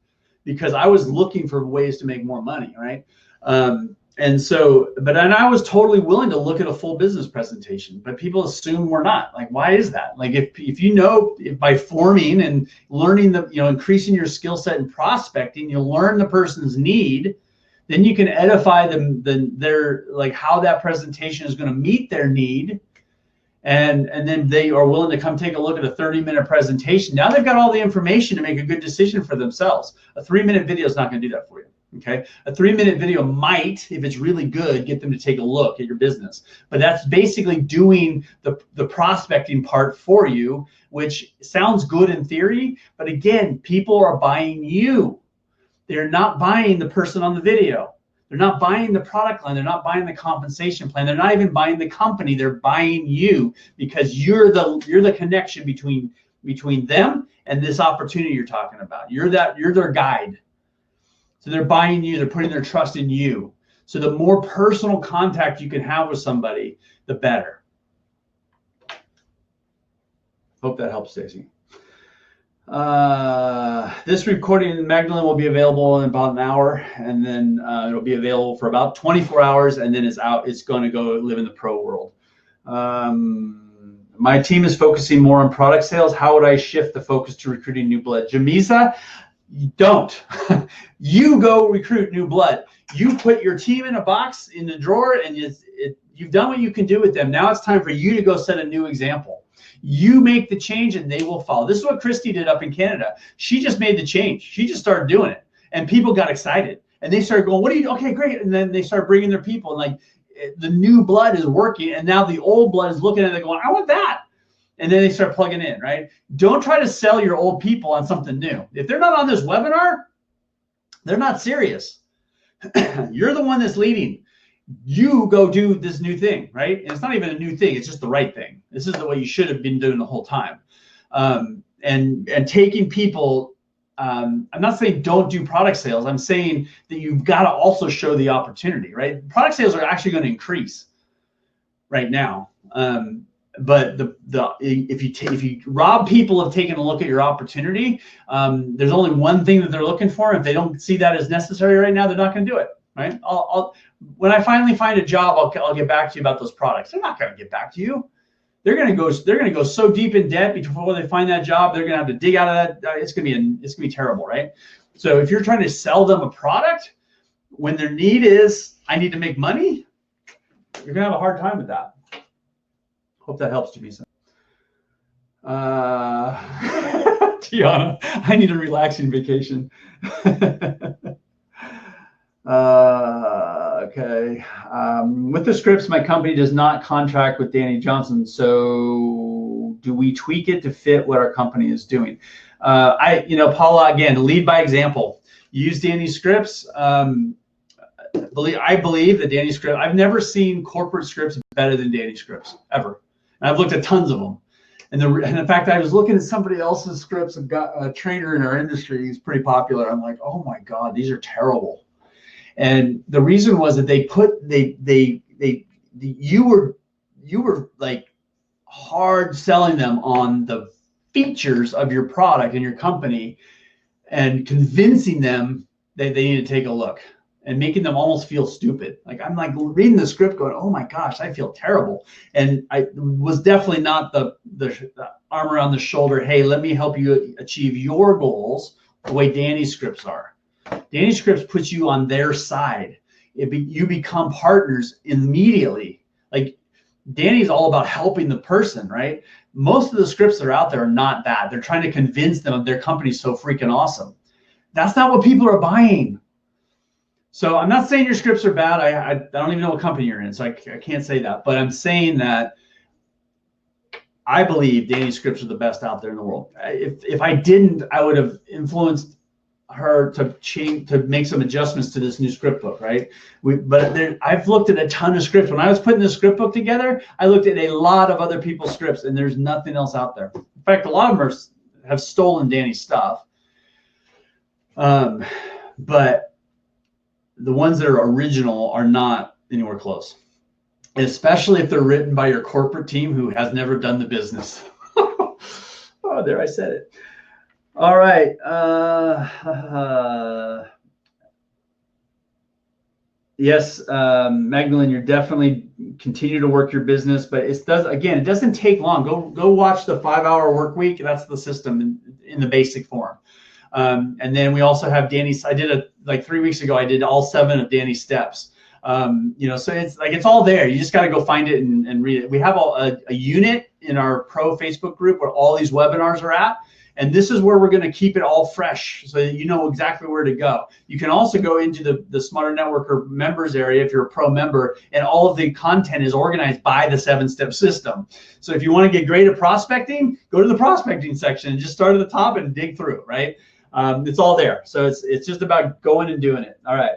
because I was looking for ways to make more money, right? And I was totally willing to look at a full business presentation, but people assume we're not. Like, why is that? Like, if by forming and learning increasing your skill set and prospecting, you learn the person's need, then you can edify them, like how that presentation is going to meet their need. And then they are willing to come take a look at a 30-minute presentation. Now they've got all the information to make a good decision for themselves. A 3-minute video is not going to do that for you. Okay, a 3-minute video might, if it's really good, get them to take a look at your business. But that's basically doing the prospecting part for you, which sounds good in theory. But again, people are buying you. They're not buying the person on the video. They're not buying the product line. They're not buying the compensation plan. They're not even buying the company. They're buying you, because you're the connection between them and this opportunity you're talking about. You're their guide. So they're buying you. They're putting their trust in you. So the more personal contact you can have with somebody, the better. Hope that helps, Stacy. This recording in Magdalene will be available in about an hour, and then it'll be available for about 24 hours, and then it's out. It's going to go live in the pro world. My team is focusing more on product sales. How would I shift the focus to recruiting new blood? Jamisa, don't. You go recruit new blood. You put your team in a box in the drawer, and you've done what you can do with them. Now it's time for you to go set a new example. You make the change and they will follow. This is what Christy did up in Canada. She just made the change. She just started doing it, and people got excited, and they started going, what do you, okay, great. And then they started bringing their people, and like the new blood is working, and now the old blood is looking at it going, I want that. And then they start plugging in, right? Don't try to sell your old people on something new. If they're not on this webinar, they're not serious. You're the one that's leading. You go do this new thing, right? And it's not even a new thing. It's just the right thing. This is the way you should have been doing the whole time. And taking people, I'm not saying don't do product sales. I'm saying that you've got to also show the opportunity, right? Product sales are actually going to increase right now. But if you rob people of taking a look at your opportunity, there's only one thing that they're looking for. If they don't see that as necessary right now, they're not going to do it, right? When I finally find a job, I'll get back to you about those products. They're not going to get back to you. They're going to go so deep in debt before they find that job. They're going to have to dig out of that. It's going to be terrible, right? So if you're trying to sell them a product when their need is, I need to make money, you're going to have a hard time with that. Hope that helps, Jamisa. Tiana, I need a relaxing vacation. Okay. With the scripts, my company does not contract with Danny Johnson. So do we tweak it to fit what our company is doing? Paula, again, lead by example. Use Danny's scripts. I believe that Danny's script, I've never seen corporate scripts better than Danny's scripts, ever. And I've looked at tons of them. And in fact, I was looking at somebody else's scripts and got a trainer in our industry. He's pretty popular. I'm like, oh my God, these are terrible. And the reason was that you were like hard selling them on the features of your product and your company and convincing them that they need to take a look and making them almost feel stupid. Like I'm like reading the script going, oh my gosh, I feel terrible. And I was definitely not the arm around the shoulder. Hey, let me help you achieve your goals the way Danny's scripts are. Danny's scripts puts you on their side. You become partners immediately. Like Danny's all about helping the person, right? Most of the scripts that are out there are not that. They're trying to convince them of their company's so freaking awesome. That's not what people are buying. So I'm not saying your scripts are bad. I don't even know what company you're in, so I can't say that. But I'm saying that I believe Danny's scripts are the best out there in the world. If I didn't, I would have influenced her to make some adjustments to this new script book, right? I've looked at a ton of scripts. When I was putting this script book together, I looked at a lot of other people's scripts, and there's nothing else out there. In fact, a lot of them have stolen Danny's stuff. But the ones that are original are not anywhere close, especially if they're written by your corporate team who has never done the business. Oh, there, I said it. All right. Yes, Magdalene, you're definitely continue to work your business, but it doesn't take long. Go watch the 5-hour work week. That's the system in the basic form. And then we also have Danny's. I did like 3 weeks ago. I did all 7 of Danny's steps. So it's all there. You just got to go find it and read it. We have a unit in our pro Facebook group where all these webinars are at. And this is where we're going to keep it all fresh so that you know exactly where to go. You can also go into the Smarter Networker members area if you're a pro member, and all of the content is organized by the 7-step system. So if you want to get great at prospecting, go to the prospecting section and just start at the top and dig through, right? It's all there. So it's just about going and doing it. All right.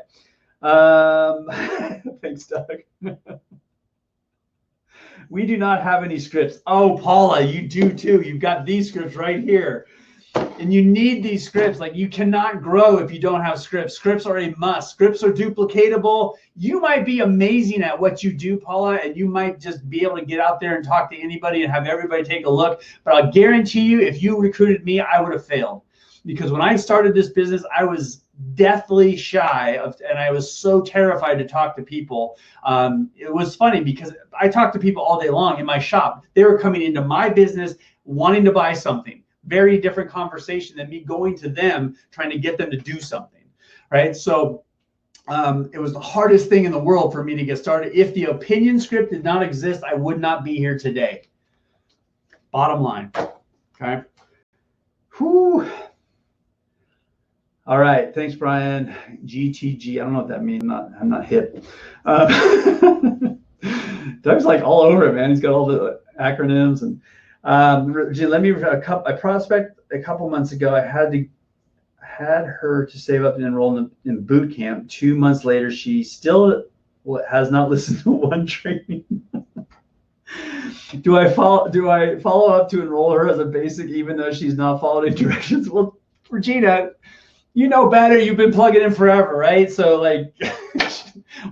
Thanks, Doug. We do not have any scripts. Oh, Paula, you do too. You've got these scripts right here. And you need these scripts. Like you cannot grow if you don't have scripts. Scripts are a must. Scripts are duplicatable. You might be amazing at what you do, Paula, and you might just be able to get out there and talk to anybody and have everybody take a look. But I'll guarantee you, if you recruited me, I would have failed. because when I started this business, I was deathly shy and I was so terrified to talk to people. It was funny because I talked to people all day long in my shop. They were coming into my business wanting to buy something. Very different conversation than me going to them trying to get them to do something, right? So it was the hardest thing in the world for me to get started. If the opinion script did not exist, I would not be here today. Bottom line, okay? Whew. All right, thanks, Brian. GTG, I don't know what that means. I'm not hip. Doug's like all over it, man. He's got all the acronyms. And let me, I prospect a couple months ago. I had her to save up and enroll in boot camp. 2 months later, she still has not listened to one training. Do I follow up to enroll her as a basic, even though she's not following directions? Well, Regina, you know better. You've been plugging in forever, right? So like,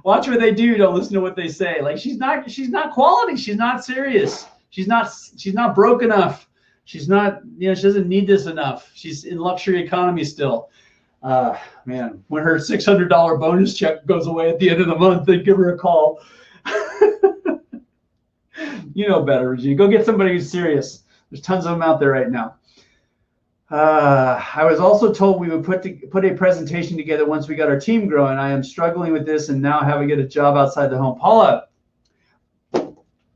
watch what they do. Don't listen to what they say. Like she's not quality. She's not serious. She's not broke enough. She's not, she doesn't need this enough. She's in luxury economy still. Man, when her $600 bonus check goes away at the end of the month, then give her a call. You know better, Regina. Go get somebody who's serious. There's tons of them out there right now. I was also told we would put a presentation together once we got our team growing. I am struggling with this and now having to get a job outside the home. Paula,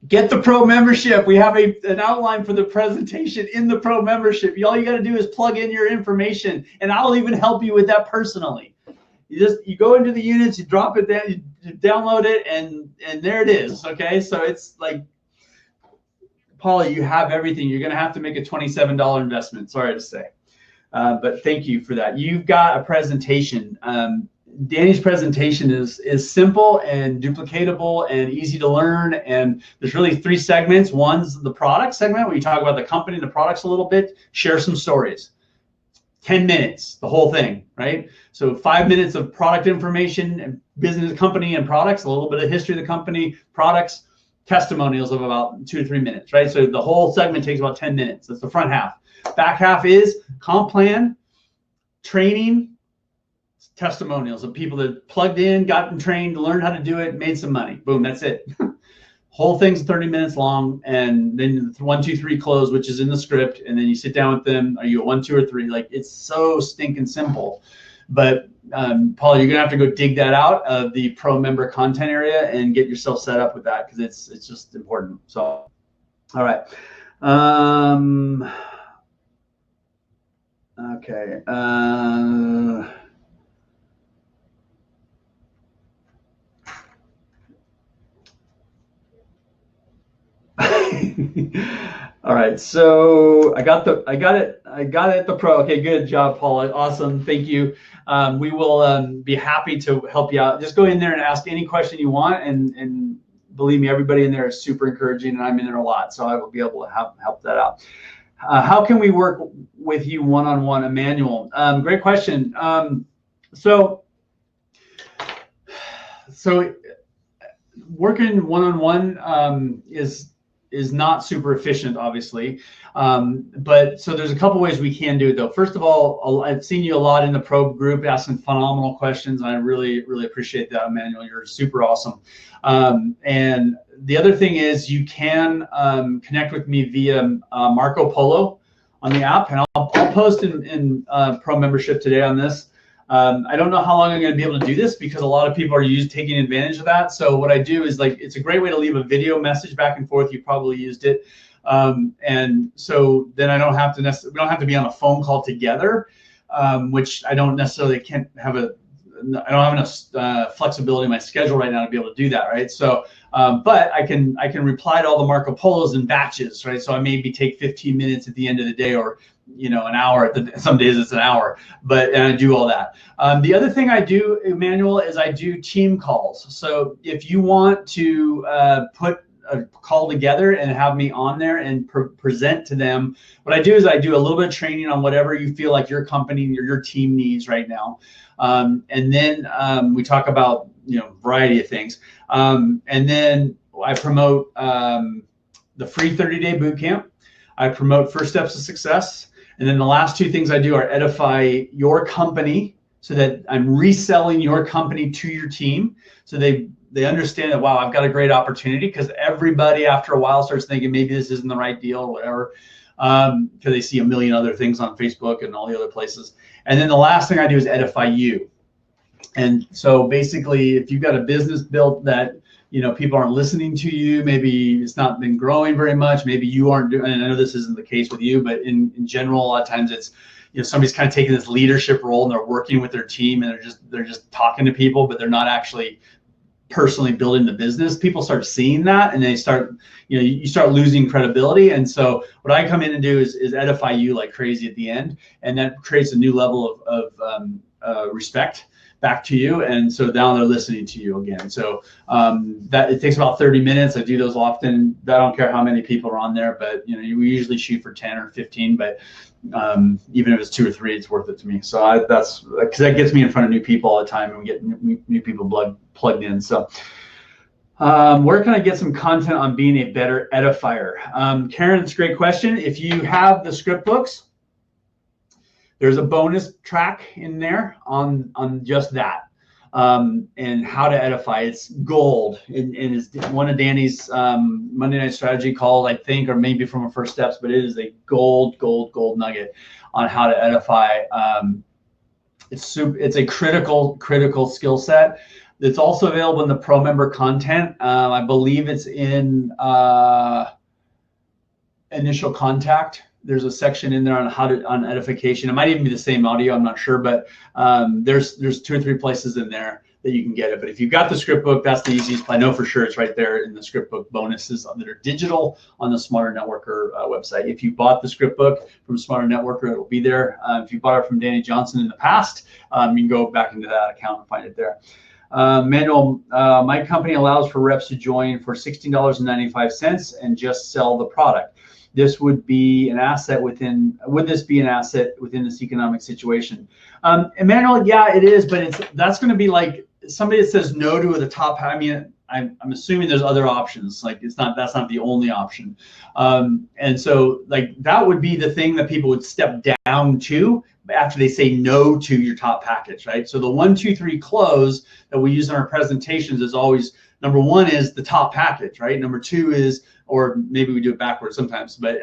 get the pro membership. We have an outline for the presentation in the pro membership. All you got to do is plug in your information, and I'll even help you with that personally. You go into the units, you drop it down, you download it, and there it is. Okay, so it's like, Paula, you have everything. You're going to have to make a $27 investment. Sorry to say, but thank you for that. You've got a presentation. Danny's presentation is simple and duplicatable and easy to learn. And there's really 3 segments. One's the product segment, where you talk about the company and the products a little bit, share some stories. 10 minutes, the whole thing, right? So 5 minutes of product information and business, company, and products, a little bit of history of the company, products, testimonials of about 2 to 3 minutes, right? So the whole segment takes about 10 minutes. That's the front half. Back half is comp plan, training, testimonials of people that plugged in, gotten trained, learned how to do it, made some money. Boom, that's it. Whole thing's 30 minutes long, and then 1, 2, 3 close, which is in the script, and then you sit down with them. Are you a 1, 2, or 3? Like, it's so stinking simple. But Paul, you're gonna have to go dig that out of the pro member content area and get yourself set up with that, because it's just important. So, all right. Okay. All right, so I got it at the pro. Okay, good job, Paula. Awesome, thank you. We will be happy to help you out. Just go in there and ask any question you want, and believe me, everybody in there is super encouraging, and I'm in there a lot, so I will be able to help that out. How can we work with you one-on-one, Emmanuel? Great question. So working one-on-one is not super efficient, obviously. But so there's a couple ways we can do it, though. First of all, I've seen you a lot in the pro group asking phenomenal questions, and I really, really appreciate that, Emmanuel. You're super awesome. And the other thing is you can connect with me via Marco Polo on the app, and I'll post in pro membership today on this. I don't know how long I'm going to be able to do this, because a lot of people are taking advantage of that. So what I do is, like, it's a great way to leave a video message back and forth. You probably used it. And so then we don't have to be on a phone call together, which I don't necessarily I don't have enough flexibility in my schedule right now to be able to do that, right? So, but I can reply to all the Marco Polos in batches, right? So I maybe take 15 minutes at the end of the day, or an hour. Some days it's an hour, and I do all that. The other thing I do, Emmanuel, is I do team calls. So if you want to put a call together and have me on there and present to them, what I do is I do a little bit of training on whatever you feel like your company or your team needs right now. And then we talk about, variety of things. And then I promote the free 30-day boot camp. I promote First Steps to Success. And then the last two things I do are edify your company, so that I'm reselling your company to your team, so they understand that, wow, I've got a great opportunity, because everybody after a while starts thinking maybe this isn't the right deal or whatever, because they see a million other things on Facebook and all the other places. And then the last thing I do is edify you. And so basically, if you've got a business built that, you know, people aren't listening to you, maybe it's not been growing very much, maybe you aren't doing, and I know this isn't the case with you, but in general, a lot of times it's, you know, somebody's kind of taking this leadership role and they're working with their team and they're just talking to people, but they're not actually personally building the business. People start seeing that, and they start, you know, you start losing credibility. And so what I come in and do is edify you like crazy at the end, and that creates a new level of respect back to you. And so now they're listening to you again. So that it takes about 30 minutes. I do those often. I don't care how many people are on there, but you know, we usually shoot for 10 or 15, but even if it's 2 or 3, it's worth it to me. So that's because that gets me in front of new people all the time, and we get new people plugged in. So where can I get some content on being a better edifier? Karen, it's a great question. If you have the script books, there's a bonus track in there on just that, and how to edify. It's gold, and it's one of Danny's Monday Night Strategy calls, I think, or maybe from a First Steps, but it is a gold nugget on how to edify. It's a critical skill set. It's also available in the pro member content. I believe it's in initial contact. There's a section in there on edification. It might even be the same audio, I'm not sure, but there's 2 or 3 places in there that you can get it. But if you've got the script book, that's the easiest. I know for sure it's right there in the script book bonuses that are digital on the Smarter Networker website. If you bought the script book from Smarter Networker, it will be there. If you bought it from Danny Johnson in the past, you can go back into that account and find it there. Manuel, my company allows for reps to join for $16.95 and just sell the product. This would be an asset would this be an asset within this economic situation? Emmanuel, yeah, it is, but that's going to be like somebody that says no to the top. I mean, I'm assuming there's other options. Like that's not the only option. And so like that would be the thing that people would step down to after they say no to your top package, right? So the 1, 2, 3 close that we use in our presentations is always, number 1 is the top package, right? Number 2 is, or maybe we do it backwards sometimes, but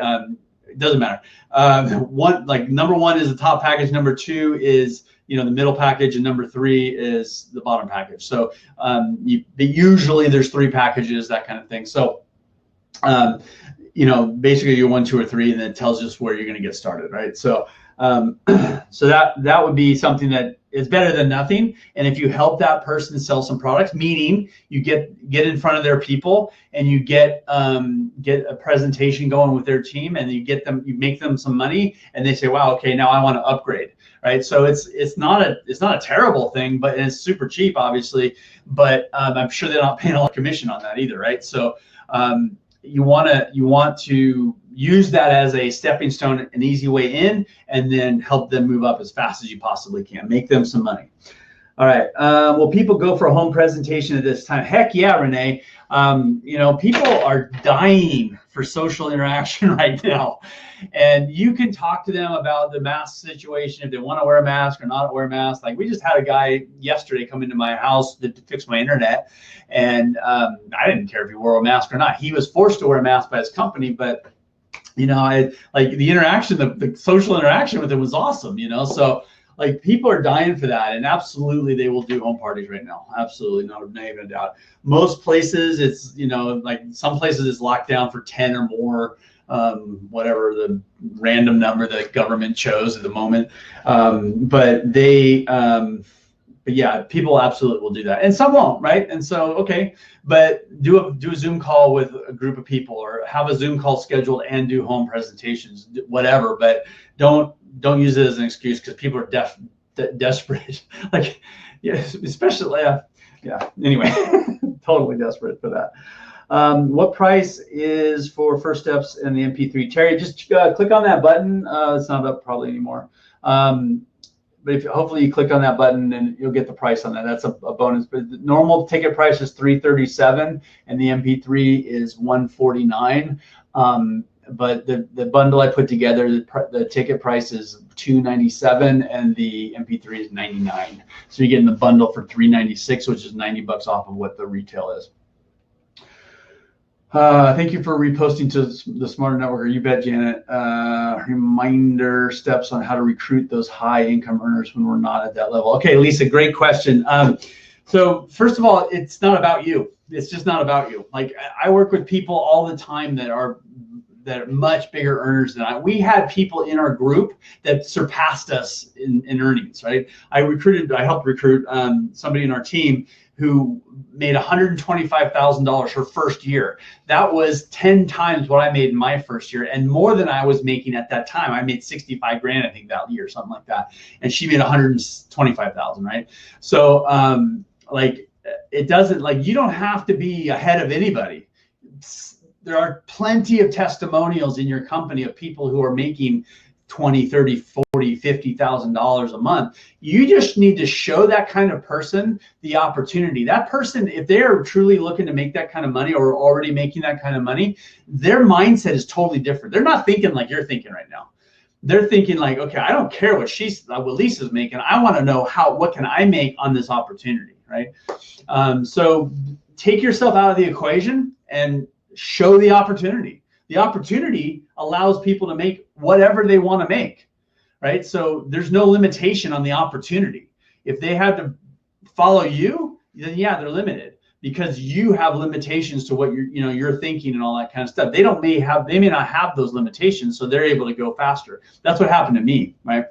it doesn't matter. Number 1 is the top package. Number 2 is, you know, the middle package, and number 3 is the bottom package. So usually there's 3 packages, that kind of thing. So you know, basically you're 1, 2, or 3, and then it tells us where you're going to get started, right? So so that would be something that is better than nothing. And if you help that person sell some products, meaning you get in front of their people and you get a presentation going with their team, and you make them some money, and they say, wow, okay, now I want to upgrade, right? So it's not a terrible thing, but it's super cheap, obviously, but I'm sure they're not paying a lot of commission on that either, right? So you want to use that as a stepping stone, an easy way in, and then help them move up as fast as you possibly can. Make them some money. All right. Will people go for a home presentation at this time? Heck yeah, Renee. You know, people are dying for social interaction right now. And you can talk to them about the mask situation, if they want to wear a mask or not wear a mask. Like we just had a guy yesterday come into my house to fix my internet. And I didn't care if he wore a mask or not. He was forced to wear a mask by his company, but you know, I like the interaction, the social interaction with him was awesome, you know? So like people are dying for that, and absolutely they will do home parties right now. Absolutely, not even a doubt. Most places it's, you know, like some places it's locked down for 10 or more, whatever the random number the government chose at the moment. But yeah, people absolutely will do that, and some won't, right? And so, okay, but do a Zoom call with a group of people, or have a Zoom call scheduled and do home presentations, whatever. But don't use it as an excuse, because people are desperate. Like, yeah, especially yeah. Anyway, totally desperate for that. What price is for First Steps and the MP3? Terry, just click on that button. It's not up probably anymore. But hopefully you click on that button and you'll get the price on that. That's a bonus. But the normal ticket price is $337, and the MP3 is $149. but the bundle I put together, the ticket price is $297 and the MP3 is $99. So you're getting the bundle for $396, which is $90 off of what the retail is. Thank you for reposting to the Smarter Networker. You bet, Janet. Reminder steps on how to recruit those high income earners when we're not at that level. Okay, Lisa, great question. So first of all, it's not about you. It's just not about you. Like, I work with people all the time that are much bigger earners than I. We had people in our group that surpassed us in earnings, right? I helped recruit somebody in our team who made $125,000 her first year. That was 10 times what I made in my first year, and more than I was making at that time. I made 65 grand, I think, that year, something like that. And she made 125,000, right? So like, it doesn't, like, you don't have to be ahead of anybody. There are plenty of testimonials in your company of people who are making $20, $30, $40, $50,000 a month. You just need to show that kind of person the opportunity. That person, if they're truly looking to make that kind of money or already making that kind of money, their mindset is totally different. They're not thinking like you're thinking right now. They're thinking like, okay, I don't care what Lisa's making. I want to know what can I make on this opportunity, right? So take yourself out of the equation and show the opportunity. The opportunity allows people to make whatever they want to make, right? So there's no limitation on the opportunity. If they had to follow you, then yeah, they're limited because you have limitations to what you're thinking and all that kind of stuff. They may not have those limitations, so they're able to go faster. That's what happened to me, right?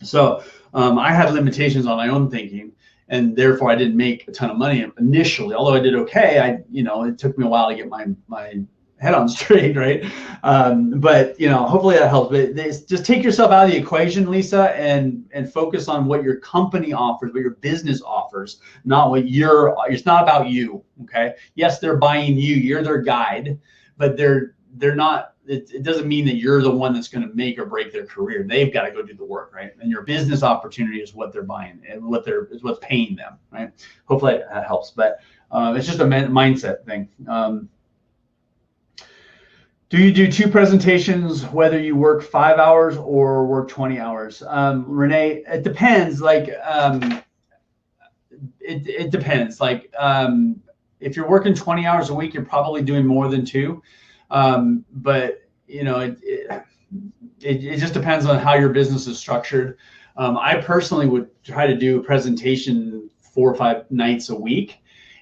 So I had limitations on my own thinking, and therefore I didn't make a ton of money initially. Although I did okay, it took me a while to get my head on straight, right? But hopefully that helps. But just take yourself out of the equation, Lisa, and focus on what your company offers, what your business offers, not what it's not about you. Okay. Yes, they're buying you, you're their guide, but they're not, it doesn't mean that you're the one that's going to make or break their career. They've got to go do the work, right? And your business opportunity is what they're buying and is what's paying them, right? Hopefully that helps. But it's just a mindset thing. Do you do 2 presentations, whether you work 5 hours or work 20 hours? Renee, it depends. Like, it depends. Like, if you're working 20 hours a week, you're probably doing more than 2. But it just depends on how your business is structured. I personally would try to do a presentation 4 or 5 nights a week,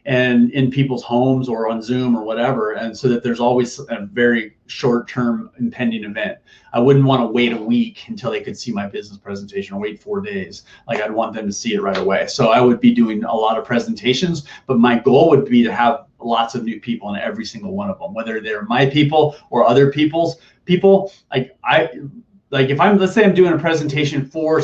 and in people's homes or on Zoom or whatever, and so that there's always a very short-term impending event. I wouldn't want to wait a week until they could see my business presentation, or wait 4 days. Like, I'd want them to see it right away. So I would be doing a lot of presentations, but my goal would be to have lots of new people in every single one of them, whether they're my people or other people's people. Like if let's say I'm doing a presentation for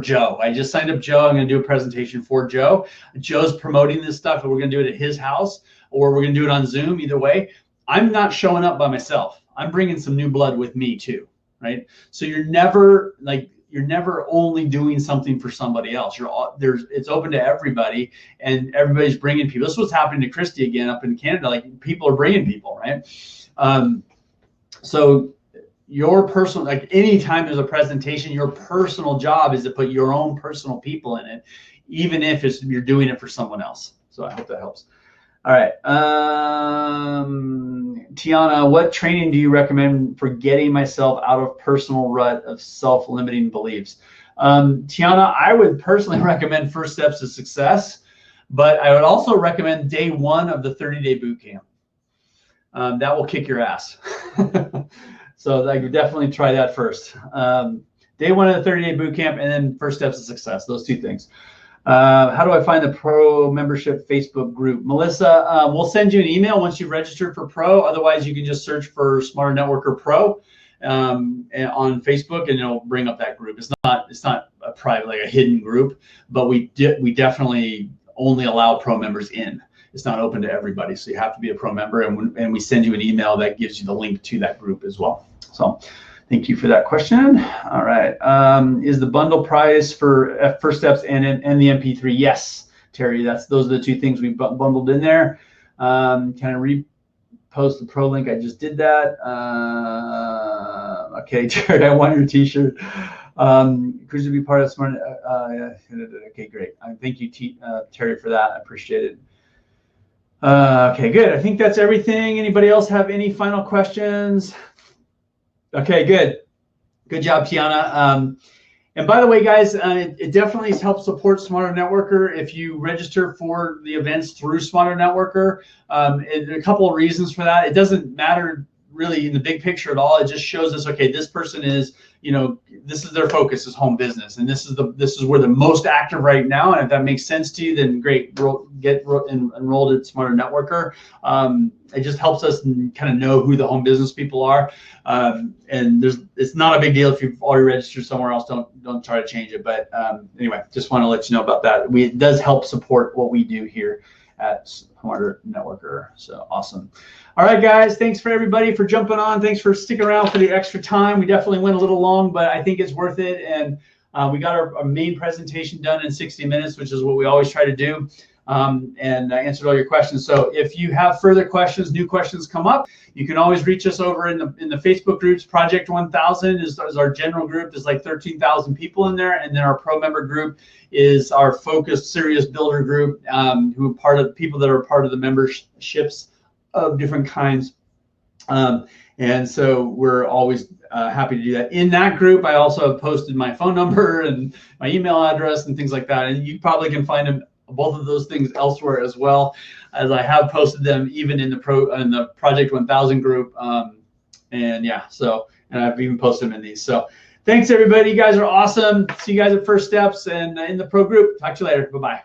Joe. I just signed up Joe. I'm going to do a presentation for Joe. Joe's promoting this stuff, and we're going to do it at his house, or we're going to do it on Zoom. Either way, I'm not showing up by myself. I'm bringing some new blood with me too, right? So you're never only doing something for somebody else. It's open to everybody, and everybody's bringing people. This is what's happening to Christy again up in Canada. Like, people are bringing people, right? So your personal, like, anytime there's a presentation, your personal job is to put your own personal people in it, even if you're doing it for someone else. So I hope that helps. All right. Tiana, what training do you recommend for getting myself out of personal rut of self-limiting beliefs? Tiana, I would personally recommend First Steps to Success, but I would also recommend day 1 of the 30-day boot camp. That will kick your ass. So I would definitely try that first. Day 1 of the 30-day boot camp, and then First Steps to Success. Those 2 things. How do I find the Pro membership Facebook group? Melissa, we'll send you an email once you've registered for Pro. Otherwise, you can just search for Smarter Networker Pro on Facebook, and it'll bring up that group. It's not a private, like a hidden group, but we definitely only allow Pro members in. It's not open to everybody, so you have to be a Pro member, and we send you an email that gives you the link to that group as well. So thank you for that question. All right. Is the bundle price for First Steps and the MP3? Yes, Terry. Those are the 2 things we bundled in there. Can I post the pro link. I just did that. Okay, Jared, I want your t-shirt. Could you be part of Smart? Okay, great. Thank you, Terry, for that. I appreciate it. Okay, good. I think that's everything. Anybody else have any final questions? Okay, good. Good job, Tiana. And by the way, guys, it definitely helps support Smarter Networker if you register for the events through Smarter Networker. And a couple of reasons for that. It doesn't matter really in the big picture at all. It just shows us, okay, this person is, this is their focus is home business, and this is where they're most active right now. And if that makes sense to you, then great, get enrolled at Smarter Networker. It just helps us kind of know who the home business people are. And it's not a big deal if you've already registered somewhere else. Don't try to change it. But anyway, just want to let you know about that. It does help support what we do here at Smarter Networker. So awesome. All right, guys, thanks for everybody for jumping on. Thanks for sticking around for the extra time. We definitely went a little long, but I think it's worth it. And we got our main presentation done in 60 minutes, which is what we always try to do. And I answered all your questions. So if you have further questions, new questions come up, you can always reach us over in the Facebook groups. Project 1000 is our general group. There's like 13,000 people in there. And then our pro member group is our focused serious builder group, who are part of people that are part of the memberships of different kinds. And so we're always happy to do that. In that group, I also have posted my phone number and my email address and things like that. And you probably can find them, both of those things, elsewhere as well, as I have posted them even in the Project 1000 group. And yeah, and I've even posted them in these. So thanks, everybody. You guys are awesome. See you guys at First Steps and in the pro group. Talk to you later. Bye-bye.